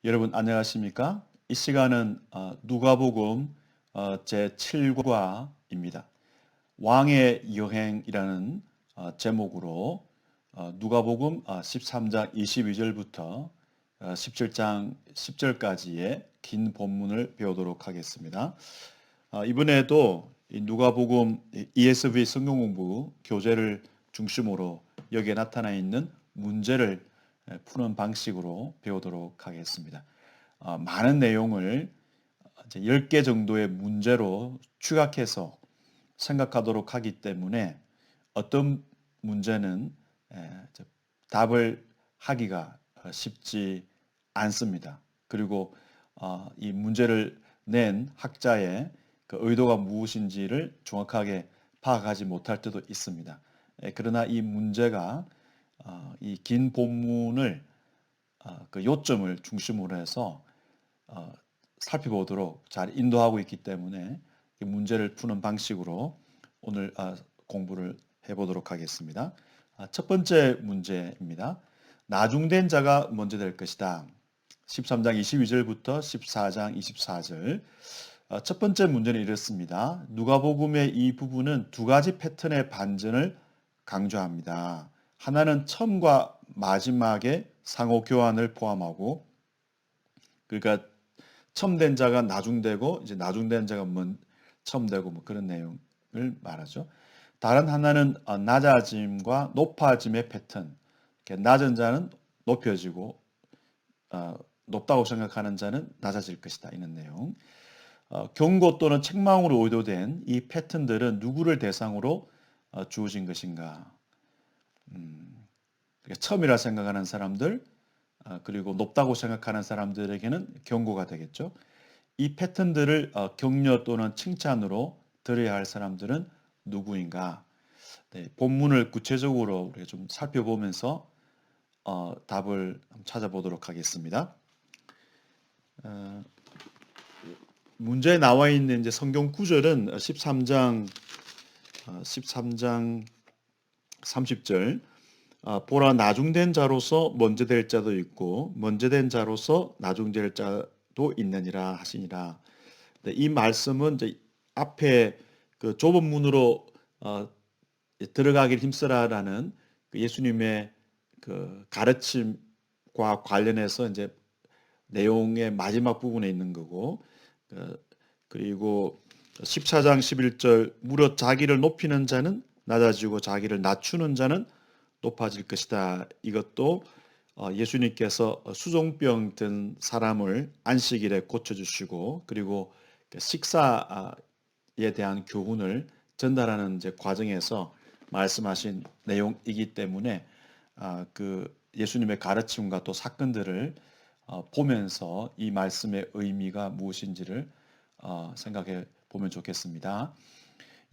여러분 안녕하십니까? 이 시간은 누가복음 제7과입니다. 왕의 여행이라는 제목으로 누가복음 13장 22절부터 17장 10절까지의 긴 본문을 배우도록 하겠습니다. 이번에도 이 누가복음 ESV 성경공부 교재를 중심으로 여기에 나타나 있는 문제를 푸는 방식으로 배우도록 하겠습니다. 많은 내용을 이제 10개 정도의 문제로 추각해서 생각하도록 하기 때문에 어떤 문제는 이제 답을 하기가 쉽지 않습니다. 그리고 이 문제를 낸 학자의 그 의도가 무엇인지를 정확하게 파악하지 못할 때도 있습니다. 그러나 이 문제가 이 긴 본문을 그 요점을 중심으로 해서 어, 살펴보도록 잘 인도하고 있기 때문에 이 문제를 푸는 방식으로 오늘 공부를 해보도록 하겠습니다. 첫 번째 문제입니다. 나중된 자가 먼저 될 것이다. 13장 22절부터 14장 24절. 첫 번째 문제는 이렇습니다. 누가복음의 이 부분은 두 가지 패턴의 반전을 강조합니다. 하나는 처음과 마지막의 상호 교환을 포함하고, 그러니까 첨된 자가 나중되고 이제 나중된 자가 첨되고 뭐 그런 내용을 말하죠. 다른 하나는 낮아짐과 높아짐의 패턴. 낮은 자는 높여지고 높다고 생각하는 자는 낮아질 것이다. 이런 내용. 경고 또는 책망으로 의도된 이 패턴들은 누구를 대상으로 주어진 것인가? 그러니까 처음이라 생각하는 사람들, 그리고 높다고 생각하는 사람들에게는 경고가 되겠죠. 이 패턴들을 격려 또는 칭찬으로 들어야 할 사람들은 누구인가? 네, 본문을 구체적으로 우리가 좀 살펴보면서 답을 찾아보도록 하겠습니다. 문제에 나와 있는 이제 성경 구절은 13장 30절. 보라, 나중된 자로서 먼저 될 자도 있고 먼저 된 자로서 나중될 자도 있느니라 하시니라. 네, 이 말씀은 이제 앞에 그 좁은 문으로 들어가길 힘쓰라라는 그 예수님의 그 가르침과 관련해서 이제 내용의 마지막 부분에 있는 거고, 그리고 14장 11절 무릇 자기를 높이는 자는 낮아지고 자기를 낮추는 자는 높아질 것이다. 이것도 예수님께서 수종병 든 사람을 안식일에 고쳐주시고, 그리고 식사에 대한 교훈을 전달하는 이제 과정에서 말씀하신 내용이기 때문에 그 예수님의 가르침과 또 사건들을 보면서 이 말씀의 의미가 무엇인지를 생각해 보면 좋겠습니다.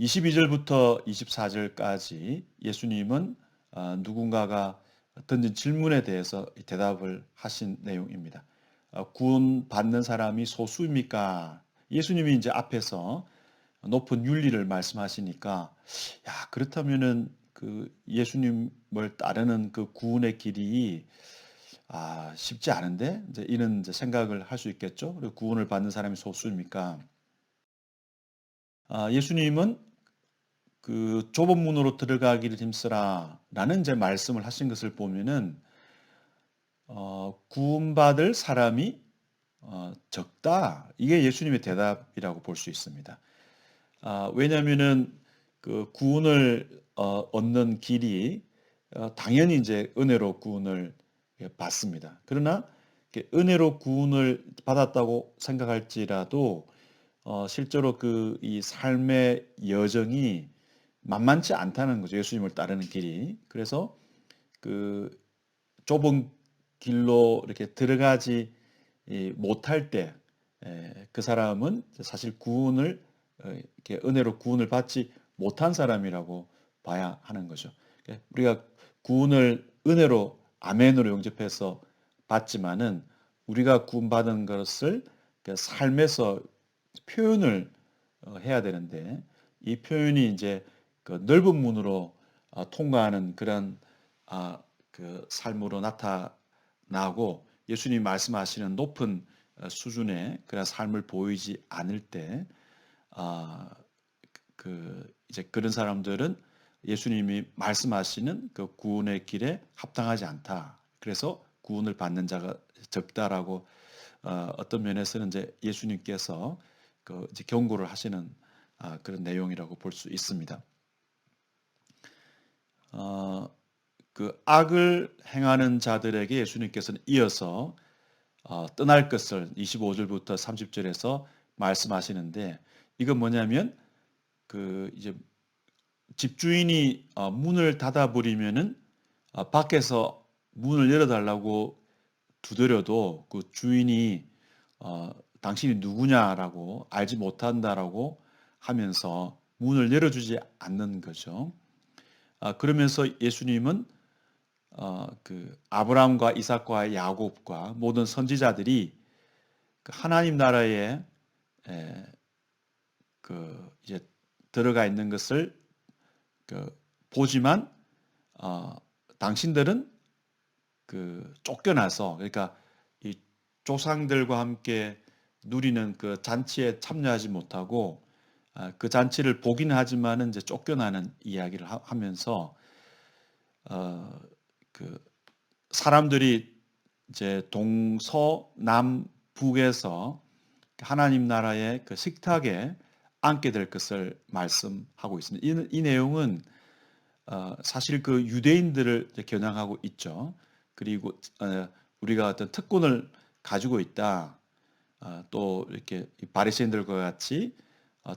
22절부터 24절까지 예수님은 누군가가 던진 질문에 대해서 대답을 하신 내용입니다. 구원 받는 사람이 소수입니까? 예수님이 이제 앞에서 높은 윤리를 말씀하시니까, 야, 그렇다면은 그 예수님을 따르는 그 구원의 길이 쉽지 않은데 이제 이런 이제 생각을 할 수 있겠죠. 그리고 구원을 받는 사람이 소수입니까? 예수님은 그 좁은 문으로 들어가기를 힘쓰라라는 이제 말씀을 하신 것을 보면은 구원받을 사람이 적다. 이게 예수님의 대답이라고 볼 수 있습니다. 왜냐하면은 그 구원을 얻는 길이 당연히 이제 은혜로 구원을 받습니다. 그러나 은혜로 구원을 받았다고 생각할지라도 실제로 그 이 삶의 여정이 만만치 않다는 거죠. 예수님을 따르는 길이. 그래서 그 좁은 길로 이렇게 들어가지 못할 때, 그 사람은 사실 구원을 이렇게 은혜로 구원을 받지 못한 사람이라고 봐야 하는 거죠. 우리가 구원을 은혜로 아멘으로 영접해서 받지만은 우리가 구원받은 것을 그 삶에서 표현을 해야 되는데, 이 표현이 이제 그 넓은 문으로 통과하는 그런 그 삶으로 나타나고, 예수님이 말씀하시는 높은 수준의 그런 삶을 보이지 않을 때, 아, 이제 그런 사람들은 예수님이 말씀하시는 그 구원의 길에 합당하지 않다. 그래서 구원을 받는 자가 적다라고 어떤 면에서는 이제 예수님께서 그 이제 경고를 하시는 그런 내용이라고 볼 수 있습니다. 그 악을 행하는 자들에게 예수님께서는 이어서 떠날 것을 25절부터 30절에서 말씀하시는데, 이건 뭐냐면 그 이제 집주인이 문을 닫아버리면은 밖에서 문을 열어달라고 두드려도 그 주인이 당신이 누구냐라고 알지 못한다라고 하면서 문을 열어주지 않는 거죠. 그러면서 예수님은 그 아브라함과 이삭과 야곱과 모든 선지자들이 그 하나님 나라에 에, 그 이제 들어가 있는 것을 그 보지만 당신들은 그 쫓겨나서, 그러니까 이 조상들과 함께 누리는 그 잔치에 참여하지 못하고 그 잔치를 보긴 하지만은 이제 쫓겨나는 이야기를 하면서 그 사람들이 이제 동서남북에서 하나님 나라의 그 식탁에 앉게 될 것을 말씀하고 있습니다. 이 내용은 사실 그 유대인들을 겨냥하고 있죠. 그리고 우리가 어떤 특권을 가지고 있다. 또 이렇게 바리새인들과 같이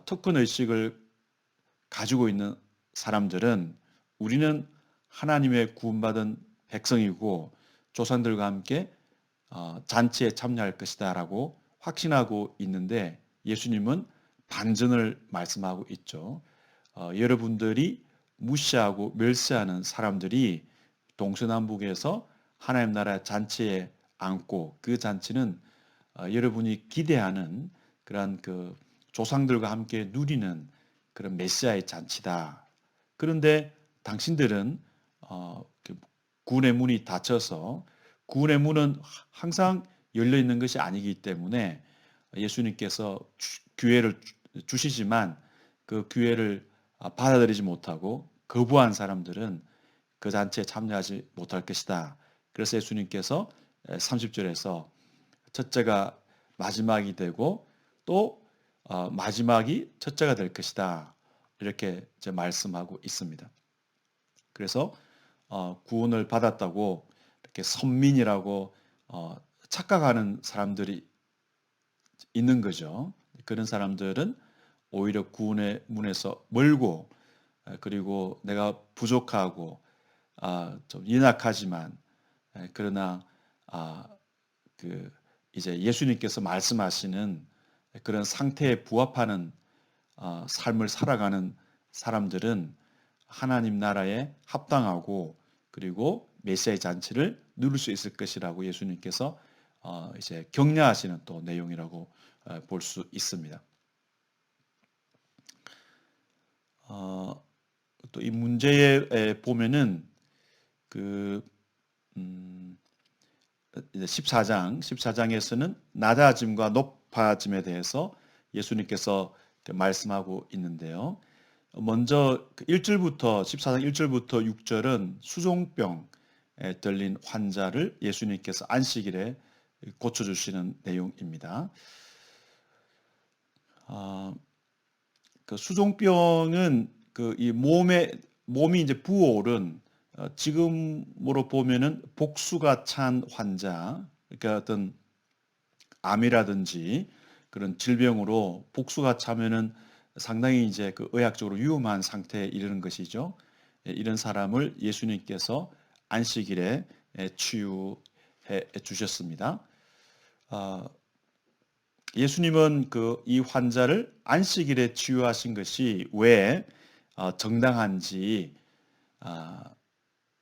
특권 의식을 가지고 있는 사람들은 우리는 하나님의 구원받은 백성이고 조상들과 함께 잔치에 참여할 것이다라고 확신하고 있는데, 예수님은 반전을 말씀하고 있죠. 여러분들이 무시하고 멸시하는 사람들이 동서남북에서 하나님 나라 잔치에 앉고, 그 잔치는 여러분이 기대하는 그러한 그 조상들과 함께 누리는 그런 메시아의 잔치다. 그런데 당신들은 구원의 문이 닫혀서, 구원의 문은 항상 열려 있는 것이 아니기 때문에 예수님께서 기회를 주시지만 그 기회를 받아들이지 못하고 거부한 사람들은 그 잔치에 참여하지 못할 것이다. 그래서 예수님께서 30절에서 첫째가 마지막이 되고 또 마지막이 첫째가 될 것이다. 이렇게 이제 말씀하고 있습니다. 그래서 구원을 받았다고 이렇게 선민이라고 착각하는 사람들이 있는 거죠. 그런 사람들은 오히려 구원의 문에서 멀고, 그리고 내가 부족하고 좀 연약하지만, 그러나 그 이제 예수님께서 말씀하시는 그런 상태에 부합하는 삶을 살아가는 사람들은 하나님 나라에 합당하고, 그리고 메시아의 잔치를 누릴 수 있을 것이라고 예수님께서 이제 격려하시는 또 내용이라고 볼 수 있습니다. 또 이 문제에 보면은 그 이제 14장에서는 낮아짐과 높아짐에 대해서 예수님께서 말씀하고 있는데요. 먼저 1절부터 14장 1절부터 6절은 수종병에 들린 환자를 예수님께서 안식일에 고쳐주시는 내용입니다. 그 수종병은 그 이 몸이 이제 부어오른, 지금으로 보면은 복수가 찬 환자, 그러니까 어떤 암이라든지 그런 질병으로 복수가 차면은 상당히 이제 그 의학적으로 위험한 상태에 이르는 것이죠. 이런 사람을 예수님께서 안식일에 치유해 주셨습니다. 예수님은 그 이 환자를 안식일에 치유하신 것이 왜 정당한지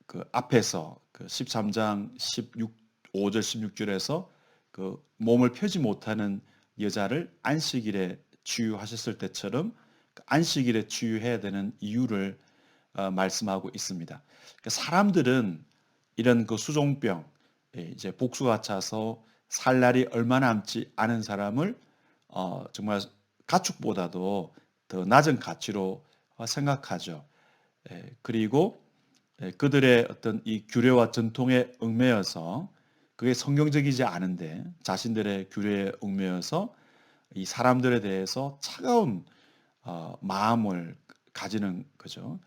그 앞에서 그 13장 5절 16절에서 그 몸을 펴지 못하는 여자를 안식일에 치유하셨을 때처럼 안식일에 치유해야 되는 이유를 말씀하고 있습니다. 그러니까 사람들은 이런 그 수종병, 이제 복수가 차서 살 날이 얼마 남지 않은 사람을 정말 가축보다도 더 낮은 가치로 생각하죠. 그리고 그들의 어떤 이 규례와 전통에 얽매여서 그게 성경적이지 않은데 자신들의 규례에 얽매여서 이 사람들에 대해서 차가운 마음을 가지는 거죠.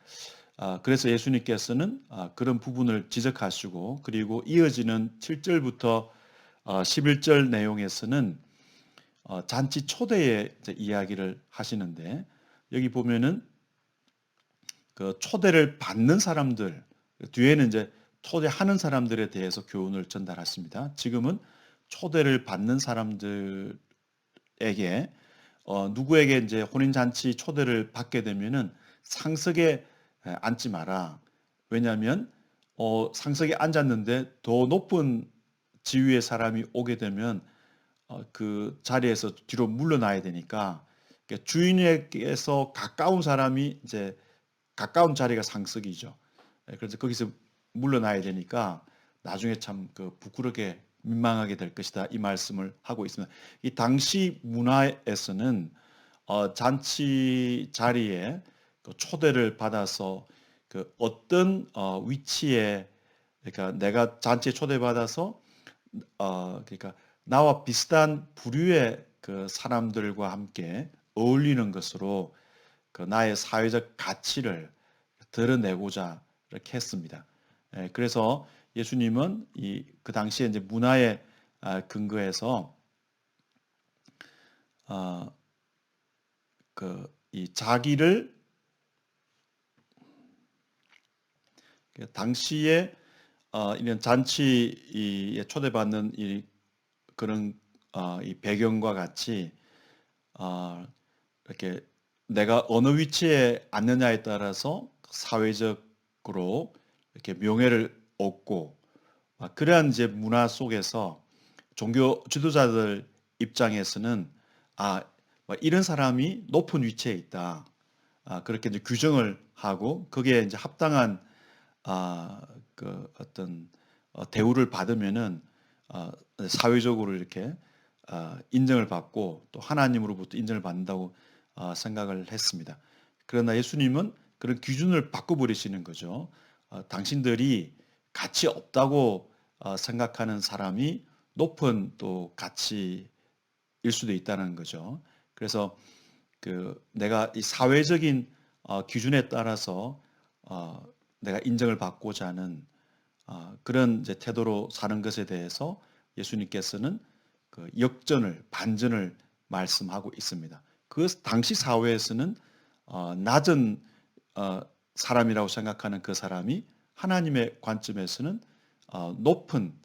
그래서 예수님께서는 그런 부분을 지적하시고 그리고 이어지는 7절부터 11절 내용에서는 잔치 초대의 이제 이야기를 하시는데 여기 보면은 그 초대를 받는 사람들 뒤에는 이제 초대하는 사람들에 대해서 교훈을 전달하십니다. 지금은 초대를 받는 사람들에게 누구에게 이제 혼인 잔치 초대를 받게 되면은 상석에 앉지 마라. 왜냐하면 상석에 앉았는데 더 높은 지위의 사람이 오게 되면 그 자리에서 뒤로 물러나야 되니까 그러니까 주인에게서 가까운 사람이 이제 가까운 자리가 상석이죠. 그래서 거기서 물러나야 되니까 나중에 참 그 부끄럽게 민망하게 될 것이다 이 말씀을 하고 있습니다. 이 당시 문화에서는 잔치 자리에 그 초대를 받아서 그 어떤 위치에 그러니까 내가 잔치에 초대받아서 그러니까 나와 비슷한 부류의 그 사람들과 함께 어울리는 것으로 그 나의 사회적 가치를 드러내고자 이렇게 했습니다. 그래서 예수님은 이 그 당시에 이제 문화에 근거해서 그 이 자기를 당시에 이런 잔치에 초대받는 이 그런 이 배경과 같이 이렇게 내가 어느 위치에 앉느냐에 따라서 사회적으로 이렇게 명예를 얻고 그러한 이제 문화 속에서 종교 지도자들 입장에서는 이런 사람이 높은 위치에 있다. 그렇게 이제 규정을 하고 거기에 이제 합당한 그 어떤 대우를 받으면은 사회적으로 이렇게 인정을 받고 또 하나님으로부터 인정을 받는다고 생각을 했습니다. 그러나 예수님은 그런 기준을 바꿔버리시는 거죠. 당신들이 가치 없다고 생각하는 사람이 높은 또 가치일 수도 있다는 거죠. 그래서 그 내가 이 사회적인 기준에 따라서 내가 인정을 받고자 하는 그런 이제 태도로 사는 것에 대해서 예수님께서는 그 역전을 반전을 말씀하고 있습니다. 그 당시 사회에서는 낮은 사람이라고 생각하는 그 사람이 하나님의 관점에서는 높은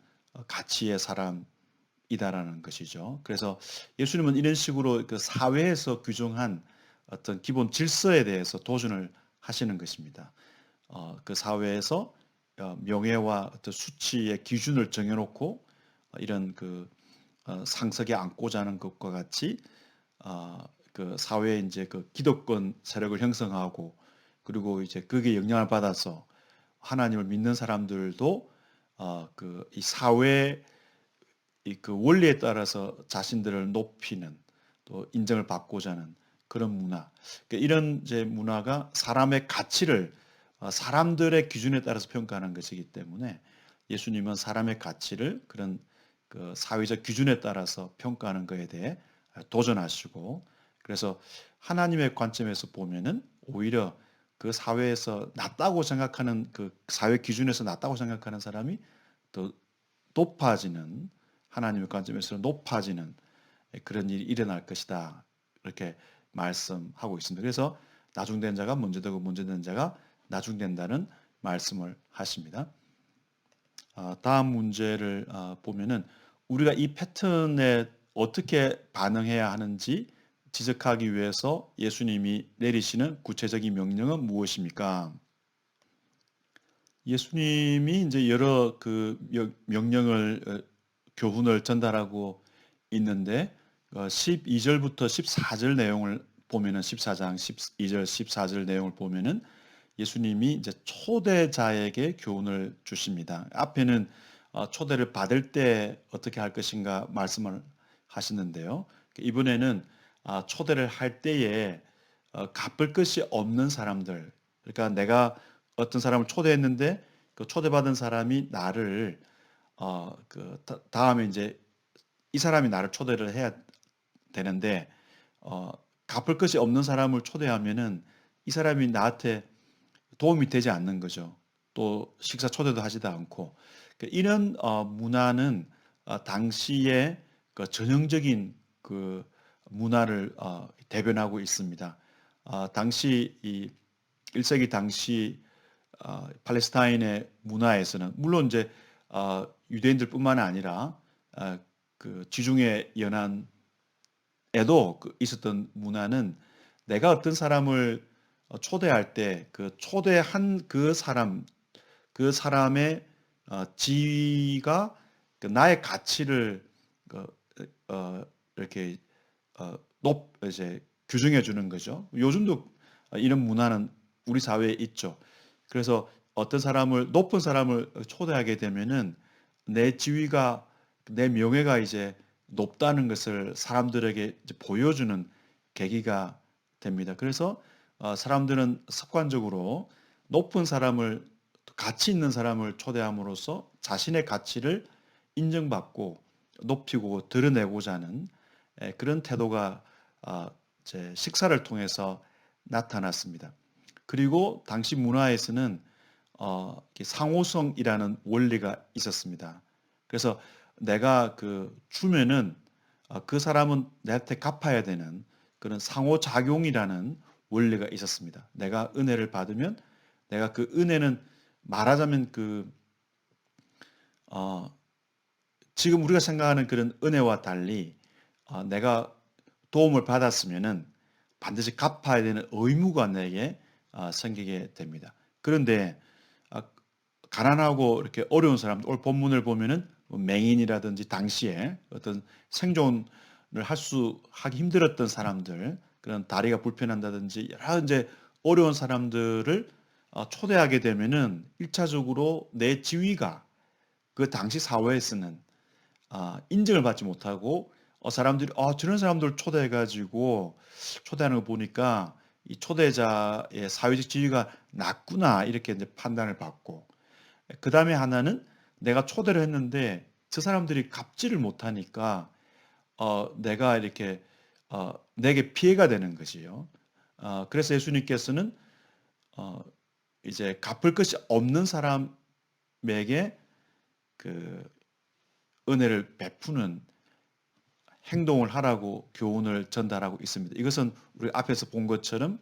가치의 사람이다라는 것이죠. 그래서 예수님은 이런 식으로 그 사회에서 규정한 어떤 기본 질서에 대해서 도전을 하시는 것입니다. 그 사회에서 명예와 어떤 수치의 기준을 정해놓고 이런 그 상석에 앉고자 하는 것과 같이 그 사회에 이제 그 기득권 세력을 형성하고 그리고 이제 거기에 영향을 받아서 하나님을 믿는 사람들도 그 이 사회 그 원리에 따라서 자신들을 높이는 또 인정을 받고자 하는 그런 문화. 그러니까 이런 이제 문화가 사람의 가치를 사람들의 기준에 따라서 평가하는 것이기 때문에 예수님은 사람의 가치를 그런 그 사회적 기준에 따라서 평가하는 것에 대해 도전하시고 그래서 하나님의 관점에서 보면은 오히려 그 사회에서 낮다고 생각하는 그 사회 기준에서 낮다고 생각하는 사람이 더 높아지는 하나님의 관점에서 높아지는 그런 일이 일어날 것이다. 이렇게 말씀하고 있습니다. 그래서 나중된 자가 먼저 되고 먼저 된 자가 나중된다는 말씀을 하십니다. 다음 문제를 보면은 우리가 이 패턴에 어떻게 반응해야 하는지 지적하기 위해서 예수님이 내리시는 구체적인 명령은 무엇입니까? 예수님이 이제 여러 그 명령을 교훈을 전달하고 있는데 12절부터 14절 내용을 보면은 14장 12절 14절 내용을 보면은 예수님이 이제 초대자에게 교훈을 주십니다. 앞에는 초대를 받을 때 어떻게 할 것인가 말씀을 하시는데요. 이번에는 초대를 할 때에 갚을 것이 없는 사람들, 그러니까 내가 어떤 사람을 초대했는데 그 초대받은 사람이 나를 다음에 이제 이 사람이 나를 초대를 해야 되는데 어 갚을 것이 없는 사람을 초대하면은 이 사람이 나한테 도움이 되지 않는 거죠. 또 식사 초대도 하지도 않고. 이런 문화는 당시의 그 전형적인 그 문화를 대변하고 있습니다. 당시 이 1세기 당시 팔레스타인의 문화에서는 물론 이제 유대인들뿐만 아니라 그 지중해 연안에도 있었던 문화는 내가 어떤 사람을 초대할 때 그 초대한 그 사람의 지위가 그 나의 가치를 그 이렇게 높 이제 규정해 주는 거죠. 요즘도 이런 문화는 우리 사회에 있죠. 그래서 어떤 사람을 높은 사람을 초대하게 되면은 내 지위가 내 명예가 이제 높다는 것을 사람들에게 이제 보여주는 계기가 됩니다. 그래서 사람들은 습관적으로 높은 사람을 가치 있는 사람을 초대함으로써 자신의 가치를 인정받고 높이고 드러내고자 하는 그런 태도가 이제 식사를 통해서 나타났습니다. 그리고 당시 문화에서는 상호성이라는 원리가 있었습니다. 그래서 내가 주면은 그 사람은 내한테 갚아야 되는 그런 상호작용이라는 원리가 있었습니다. 내가 은혜를 받으면 내가 그 은혜는 말하자면 어, 지금 우리가 생각하는 그런 은혜와 달리 내가 도움을 받았으면은 반드시 갚아야 되는 의무가 내게 생기게 됩니다. 그런데 아, 가난하고 이렇게 어려운 사람, 오늘 본문을 보면은 뭐 맹인이라든지 당시에 어떤 생존을 하기 힘들었던 사람들, 그런 다리가 불편한다든지 여러 이제 어려운 사람들을 초대하게 되면은 일차적으로 내 지위가 그 당시 사회에서는 인정을 받지 못하고 사람들이 저런 사람들 초대해 가지고 초대하는 거 보니까 이 초대자의 사회적 지위가 낮구나 이렇게 이제 판단을 받고 그다음에 하나는 내가 초대를 했는데 저 사람들이 갚지를 못하니까 내가 이렇게 내게 피해가 되는 것이요. 그래서 예수님께서는 어 이제 갚을 것이 없는 사람에게 그 은혜를 베푸는 행동을 하라고 교훈을 전달하고 있습니다. 이것은 우리 앞에서 본 것처럼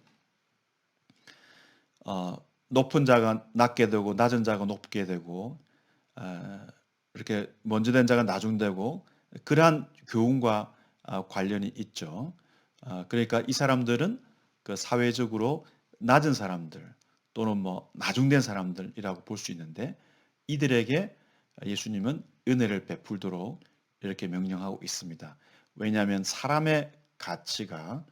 높은 자가 낮게 되고 낮은 자가 높게 되고 이렇게 먼저 된 자가 나중되고 그러한 교훈과 관련이 있죠. 그러니까 이 사람들은 그 사회적으로 낮은 사람들 또는 뭐 나중된 사람들이라고 볼 수 있는데 이들에게 예수님은 은혜를 베풀도록 이렇게 명령하고 있습니다. 왜냐하면 사람의 가치가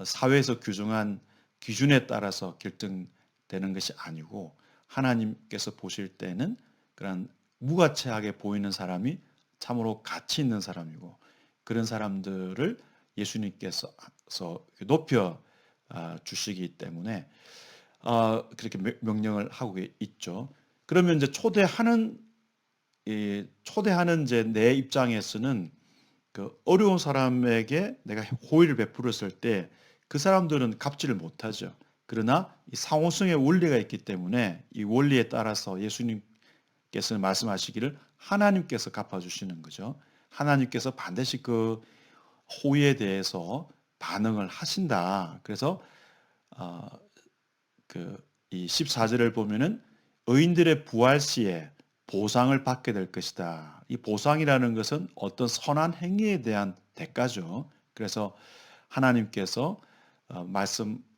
사회에서 규정한 기준에 따라서 결정되는 것이 아니고 하나님께서 보실 때는 그런 무가치하게 보이는 사람이 참으로 가치 있는 사람이고 그런 사람들을 예수님께서 높여 주시기 때문에 그렇게 명령을 하고 있죠. 그러면 이제 초대하는 이제 내 입장에서는 그 어려운 사람에게 내가 호의를 베풀었을 때 그 사람들은 갚지를 못하죠. 그러나 이 상호성의 원리가 있기 때문에 이 원리에 따라서 예수님께서는 말씀하시기를 하나님께서 갚아주시는 거죠. 하나님께서 반드시 그 호의에 대해서 반응을 하신다. 그래서 어, 이 14절을 보면은 의인들의 부활 시에 보상을 받게 될 것이다. 이 보상이라는 것은 어떤 선한 행위에 대한 대가죠. 그래서 하나님께서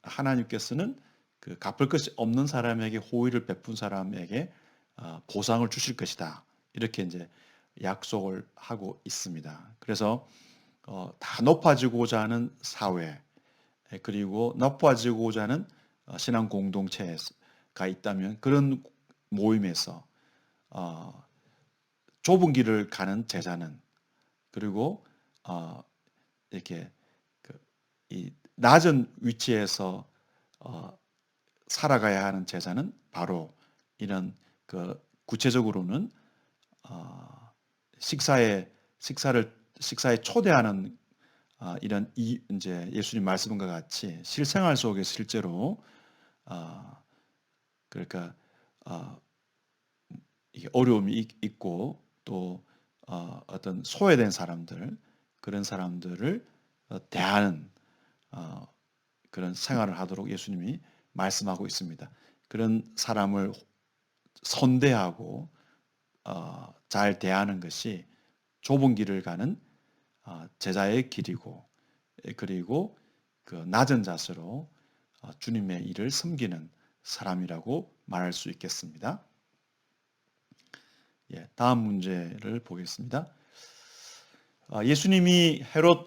하나님께서는 그 갚을 것이 없는 사람에게 호의를 베푼 사람에게 보상을 주실 것이다. 이렇게 이제 약속을 하고 있습니다. 그래서 다 높아지고자 하는 사회 그리고 높아지고자 하는 신앙 공동체가 있다면 그런 모임에서 어, 좁은 길을 가는 제자는, 그리고 이렇게 이 낮은 위치에서 어, 살아가야 하는 제자는 바로 이런 구체적으로는 식사에 초대하는 이런 이제 예수님 말씀과 같이 실생활 속에 실제로 어, 그러니까 어, 이게 어려움이 있고 또 어떤 소외된 사람들 그런 사람들을 대하는 어, 그런 생활을 하도록 예수님이 말씀하고 있습니다. 그런 사람을 선대하고 잘 대하는 것이 좁은 길을 가는 제자의 길이고, 그리고 그 낮은 자세로 주님의 일을 섬기는 사람이라고 말할 수 있겠습니다. 예, 다음 문제를 보겠습니다. 예수님이 헤롯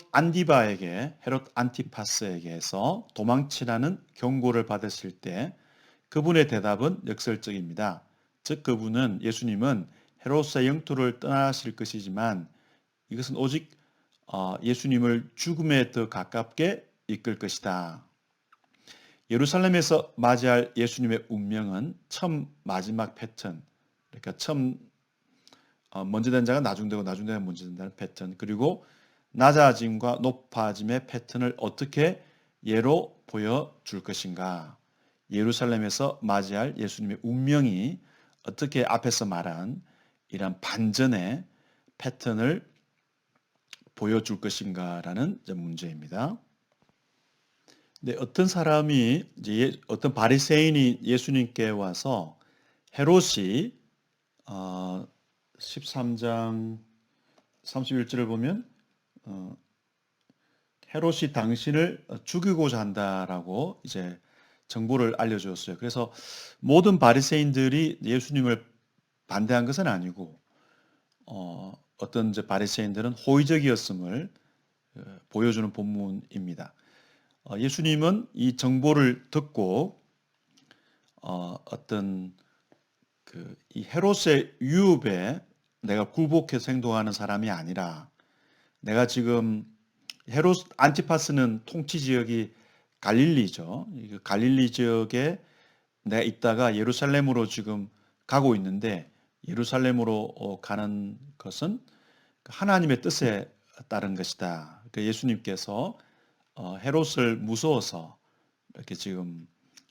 안티파스에게서 도망치라는 경고를 받으실 때 그분의 대답은 역설적입니다. 즉 그분은 예수님은 헤롯의 영토를 떠나실 것이지만 이것은 오직 예수님을 죽음에 더 가깝게 이끌 것이다. 예루살렘에서 맞이할 예수님의 운명은 처음 마지막 패턴, 그러니까 처음 먼저 된 자가 나중되고 나중되가 먼저 된다는 패턴, 그리고 낮아짐과 높아짐의 패턴을 어떻게 예로 보여줄 것인가. 예루살렘에서 맞이할 예수님의 운명이 어떻게 앞에서 말한 이런 반전의 패턴을 보여줄 것인가라는 문제입니다. 네, 어떤 사람이 어떤 바리새인이 예수님께 와서 헤롯이 13장 31절을 보면 헤롯이 당신을 죽이고자 한다라고 이제 정보를 알려주었어요. 그래서 모든 바리새인들이 예수님을 반대한 것은 아니고 어떤 이제 바리새인들은 호의적이었음을 보여주는 본문입니다. 예수님은 이 정보를 듣고 어떤 이 헤롯의 유혹에 내가 굴복해서 행동하는 사람이 아니라, 내가 지금 헤롯 안티파스는 통치 지역이 갈릴리죠. 갈릴리 지역에 내가 있다가 예루살렘으로 지금 가고 있는데, 예루살렘으로 가는 것은 하나님의 뜻에 따른 것이다. 예수님께서 헤롯을 무서워서 이렇게 지금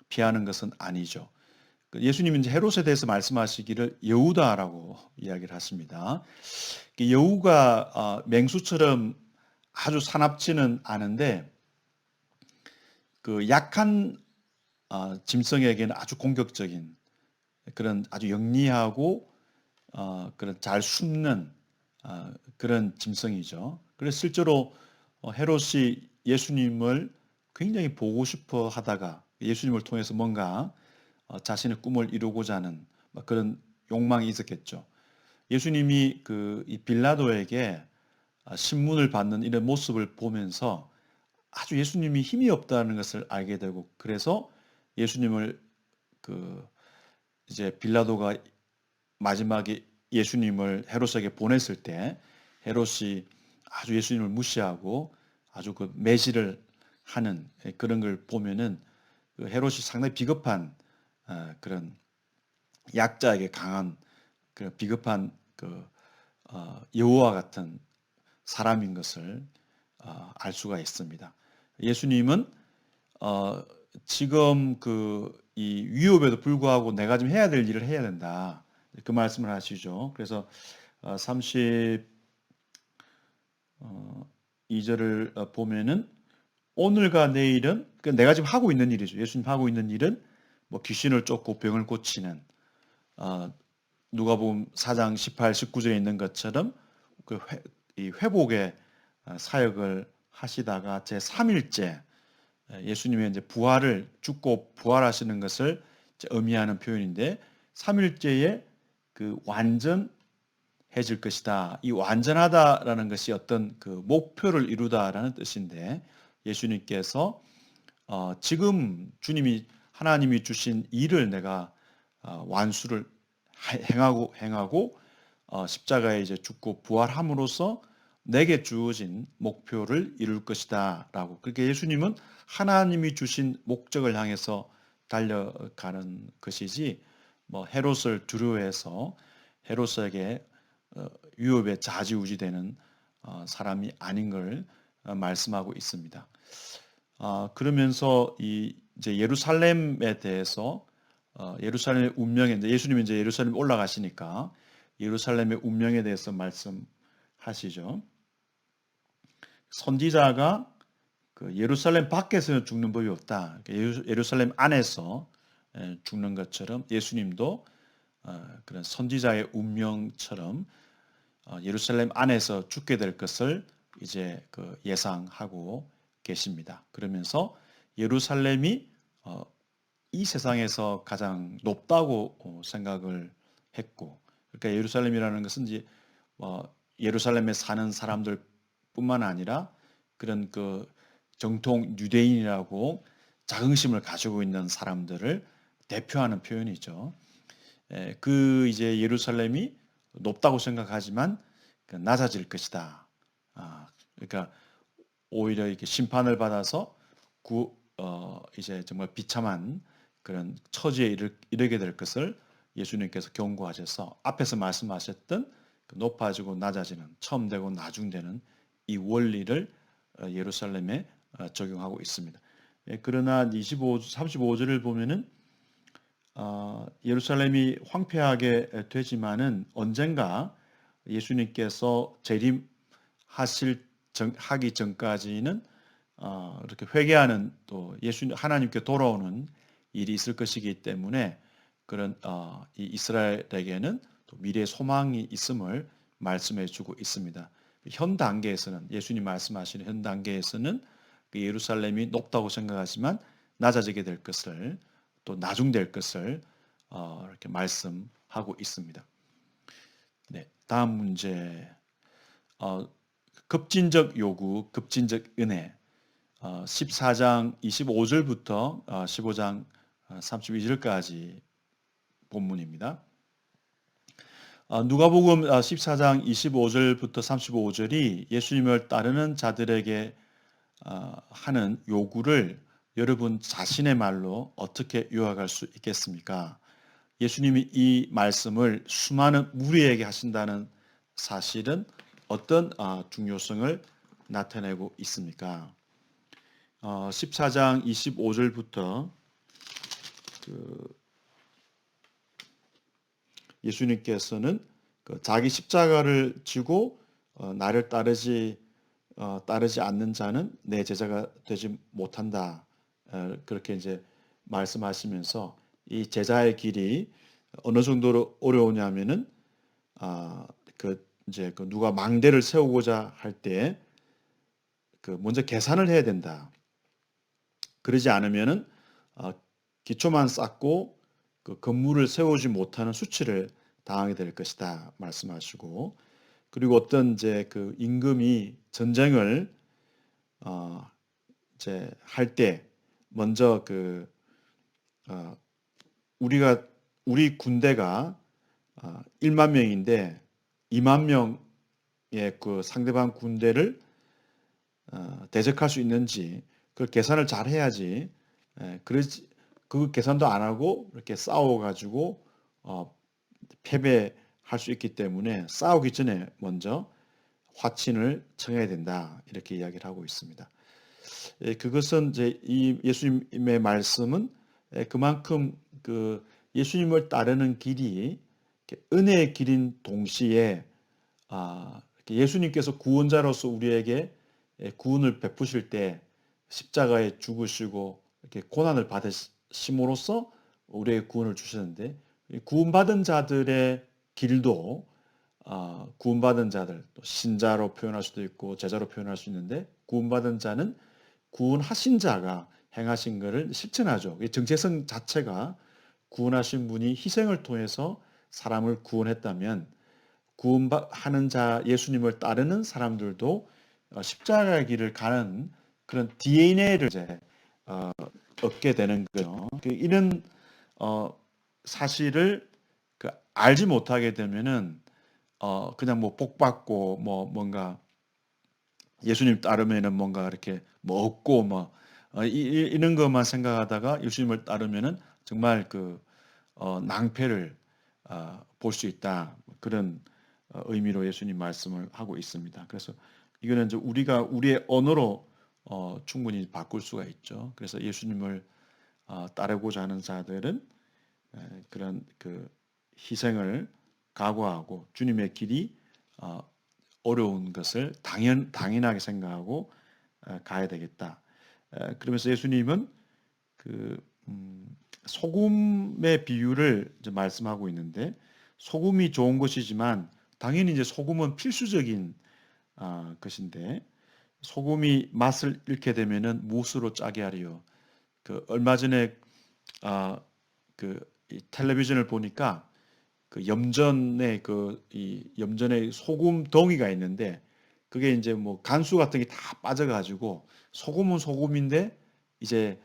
피하는 것은 아니죠. 예수님이 이제 헤롯에 대해서 말씀하시기를 여우다라고 이야기를 하십니다. 여우가 맹수처럼 아주 사납지는 않은데 그 약한 짐승에게는 아주 공격적인 그런 아주 영리하고 그런 잘 숨는 그런 짐승이죠. 그래서 실제로 헤롯이 예수님을 굉장히 보고 싶어 하다가 예수님을 통해서 뭔가 자신의 꿈을 이루고자 하는 그런 욕망이 있었겠죠. 예수님이 이 빌라도에게 신문을 받는 이런 모습을 보면서 아주 예수님이 힘이 없다는 것을 알게 되고, 그래서 예수님을 이제 빌라도가 마지막에 예수님을 헤롯에게 보냈을 때 헤롯이 아주 예수님을 무시하고 아주 매질을 하는 그런 걸 보면은 헤롯이 상당히 비겁한 그런 약자에게 강한 그 비겁한 여호와 같은 사람인 것을 알 수가 있습니다. 예수님은 지금 이 위협에도 불구하고 내가 좀 해야 될 일을 해야 된다. 그 말씀을 하시죠. 그래서 32절을 보면은 오늘과 내일은 내가 지금 하고 있는 일이죠. 예수님 하고 있는 일은 뭐 귀신을 쫓고 병을 고치는 누가복음 4장 18, 19절에 있는 것처럼 이 회복의 사역을 하시다가 제 3일째 예수님의 이제 부활을 죽고 부활하시는 것을 의미하는 표현인데 3일째에 완전해질 것이다. 이 완전하다라는 것이 어떤 목표를 이루다라는 뜻인데 예수님께서 지금 하나님이 주신 일을 내가 완수를 행하고 십자가에 이제 죽고 부활함으로써 내게 주어진 목표를 이룰 것이다라고. 그렇게 예수님은 하나님이 주신 목적을 향해서 달려가는 것이지 뭐 헤롯을 두려워해서 헤롯에게 위협에 좌지우지되는 사람이 아닌 걸 말씀하고 있습니다. 그러면서 이 이제 예루살렘에 대해서 예루살렘의 운명에 예수님이 이제 예루살렘 올라가시니까 예루살렘의 운명에 대해서 말씀하시죠. 선지자가 그 예루살렘 밖에서는 죽는 법이 없다. 예루살렘 안에서 죽는 것처럼 예수님도 그런 선지자의 운명처럼 예루살렘 안에서 죽게 될 것을 이제 그 예상하고 계십니다. 그러면서 예루살렘이 이 세상에서 가장 높다고 생각을 했고, 그러니까 예루살렘이라는 것은 이제 예루살렘에 사는 사람들뿐만 아니라 그런 그 정통 유대인이라고 자긍심을 가지고 있는 사람들을 대표하는 표현이죠. 그 이제 예루살렘이 높다고 생각하지만 낮아질 것이다. 그러니까 오히려 이렇게 심판을 받아서 이제 정말 비참한 그런 처지에 이르게 될 것을 예수님께서 경고하셔서 앞에서 말씀하셨던 그 높아지고 낮아지는 처음 되고 나중되는 이 원리를 예루살렘에 적용하고 있습니다. 그러나 35절을 보면은 예루살렘이 황폐하게 되지만은 언젠가 예수님께서 하기 전까지는 이렇게 회개하는 또 하나님께 돌아오는 일이 있을 것이기 때문에 그런 이 이스라엘에게는 또 미래의 소망이 있음을 말씀해주고 있습니다. 현 단계에서는 예수님 말씀하시는 현 단계에서는 그 예루살렘이 높다고 생각하지만 낮아지게 될 것을 또 나중될 것을 이렇게 말씀하고 있습니다. 네, 다음 문제. 급진적 요구, 급진적 은혜. 14장 25절부터 15장 32절까지 본문입니다. 누가복음 14장 25절부터 35절이 예수님을 따르는 자들에게 하는 요구를 여러분 자신의 말로 어떻게 요약할 수 있겠습니까? 예수님이 이 말씀을 수많은 무리에게 하신다는 사실은 어떤 중요성을 나타내고 있습니까? 14장 25절부터 예수님께서는 자기 십자가를 지고 나를 따르지 않는 자는 내 제자가 되지 못한다. 그렇게 이제 말씀하시면서 이 제자의 길이 어느 정도로 어려우냐면은 이제 누가 망대를 세우고자 할 때 먼저 계산을 해야 된다. 그러지 않으면은 기초만 쌓고 그 건물을 세우지 못하는 수치를 당하게 될 것이다 말씀하시고, 그리고 어떤 이제 그 임금이 전쟁을 이제 할 때 먼저 우리 군대가 1만 명인데 2만 명의 그 상대방 군대를 대적할 수 있는지 그 계산을 잘 해야지. 그 계산도 안 하고 이렇게 싸워가지고 패배할 수 있기 때문에 싸우기 전에 먼저 화친을 청해야 된다 이렇게 이야기를 하고 있습니다. 그것은 이제 이 예수님의 말씀은 그만큼 그 예수님을 따르는 길이 은혜의 길인 동시에 예수님께서 구원자로서 우리에게 구원을 베푸실 때 십자가에 죽으시고 이렇게 고난을 받으심으로써 우리에게 구원을 주셨는데, 구원받은 자들의 길도 구원받은 자들, 또 신자로 표현할 수도 있고 제자로 표현할 수 있는데, 구원받은 자는 구원하신 자가 행하신 것을 실천하죠. 정체성 자체가 구원하신 분이 희생을 통해서 사람을 구원했다면, 구원하는 자 예수님을 따르는 사람들도 십자가의 길을 가는 그런 DNA를 이제 얻게 되는 거죠. 이런 사실을 알지 못하게 되면은 그냥 뭐 복 받고 뭐 뭔가 예수님 따르면은 뭔가 이렇게 뭐 얻고 뭐 이런 것만 생각하다가 예수님을 따르면은 정말 낭패를 볼 수 있다. 그런 의미로 예수님 말씀을 하고 있습니다. 그래서 이거는 이제 우리가 우리의 언어로 충분히 바꿀 수가 있죠. 그래서 예수님을 따르고자 하는 자들은 그런 희생을 각오하고 주님의 길이 어, 어려운 것을 당연하게 생각하고 가야 되겠다. 그러면서 예수님은 그 소금의 비유를 이제 말씀하고 있는데 소금이 좋은 것이지만 당연히 이제 소금은 필수적인 것인데 소금이 맛을 잃게 되면은 무엇으로 짜게 하리요. 얼마 전에 아, 이 텔레비전을 보니까 염전에 이 염전에 소금 덩이가 있는데 그게 이제 뭐 간수 같은 게 다 빠져가지고 소금은 소금인데 이제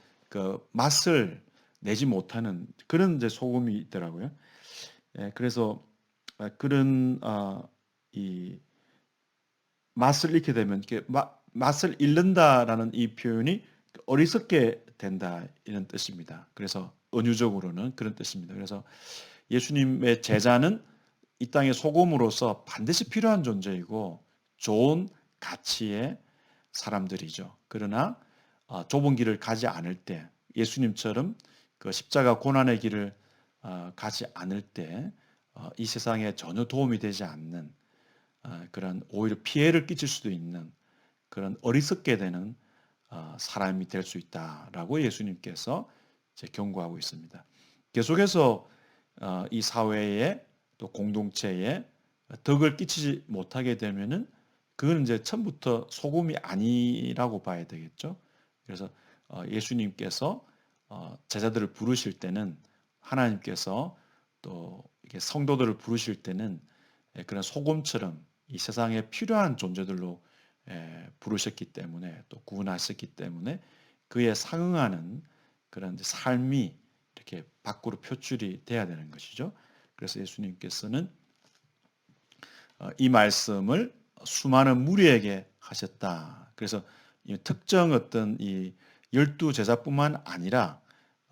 맛을 내지 못하는 그런 이제 소금이 있더라고요. 예, 그래서 그런 이 맛을 잃게 되면 맛을 잃는다라는 이 표현이 어리석게 된다 이런 뜻입니다. 그래서 은유적으로는 그런 뜻입니다. 그래서 예수님의 제자는 이 땅의 소금으로서 반드시 필요한 존재이고 좋은 가치의 사람들이죠. 그러나 좁은 길을 가지 않을 때 예수님처럼 십자가 고난의 길을 가지 않을 때 이 세상에 전혀 도움이 되지 않는 그런 오히려 피해를 끼칠 수도 있는 그런 어리석게 되는 사람이 될 수 있다라고 예수님께서 이제 경고하고 있습니다. 계속해서 이 사회에 또 공동체에 덕을 끼치지 못하게 되면은 그건 이제 처음부터 소금이 아니라고 봐야 되겠죠. 그래서 예수님께서 제자들을 부르실 때는 하나님께서 또 이렇게 성도들을 부르실 때는 그런 소금처럼 이 세상에 필요한 존재들로 부르셨기 때문에 또 구원하셨기 때문에 그에 상응하는 그런 삶이 이렇게 밖으로 표출이 돼야 되는 것이죠. 그래서 예수님께서는 이 말씀을 수많은 무리에게 하셨다. 그래서 이 특정 어떤 이 12제자뿐만 아니라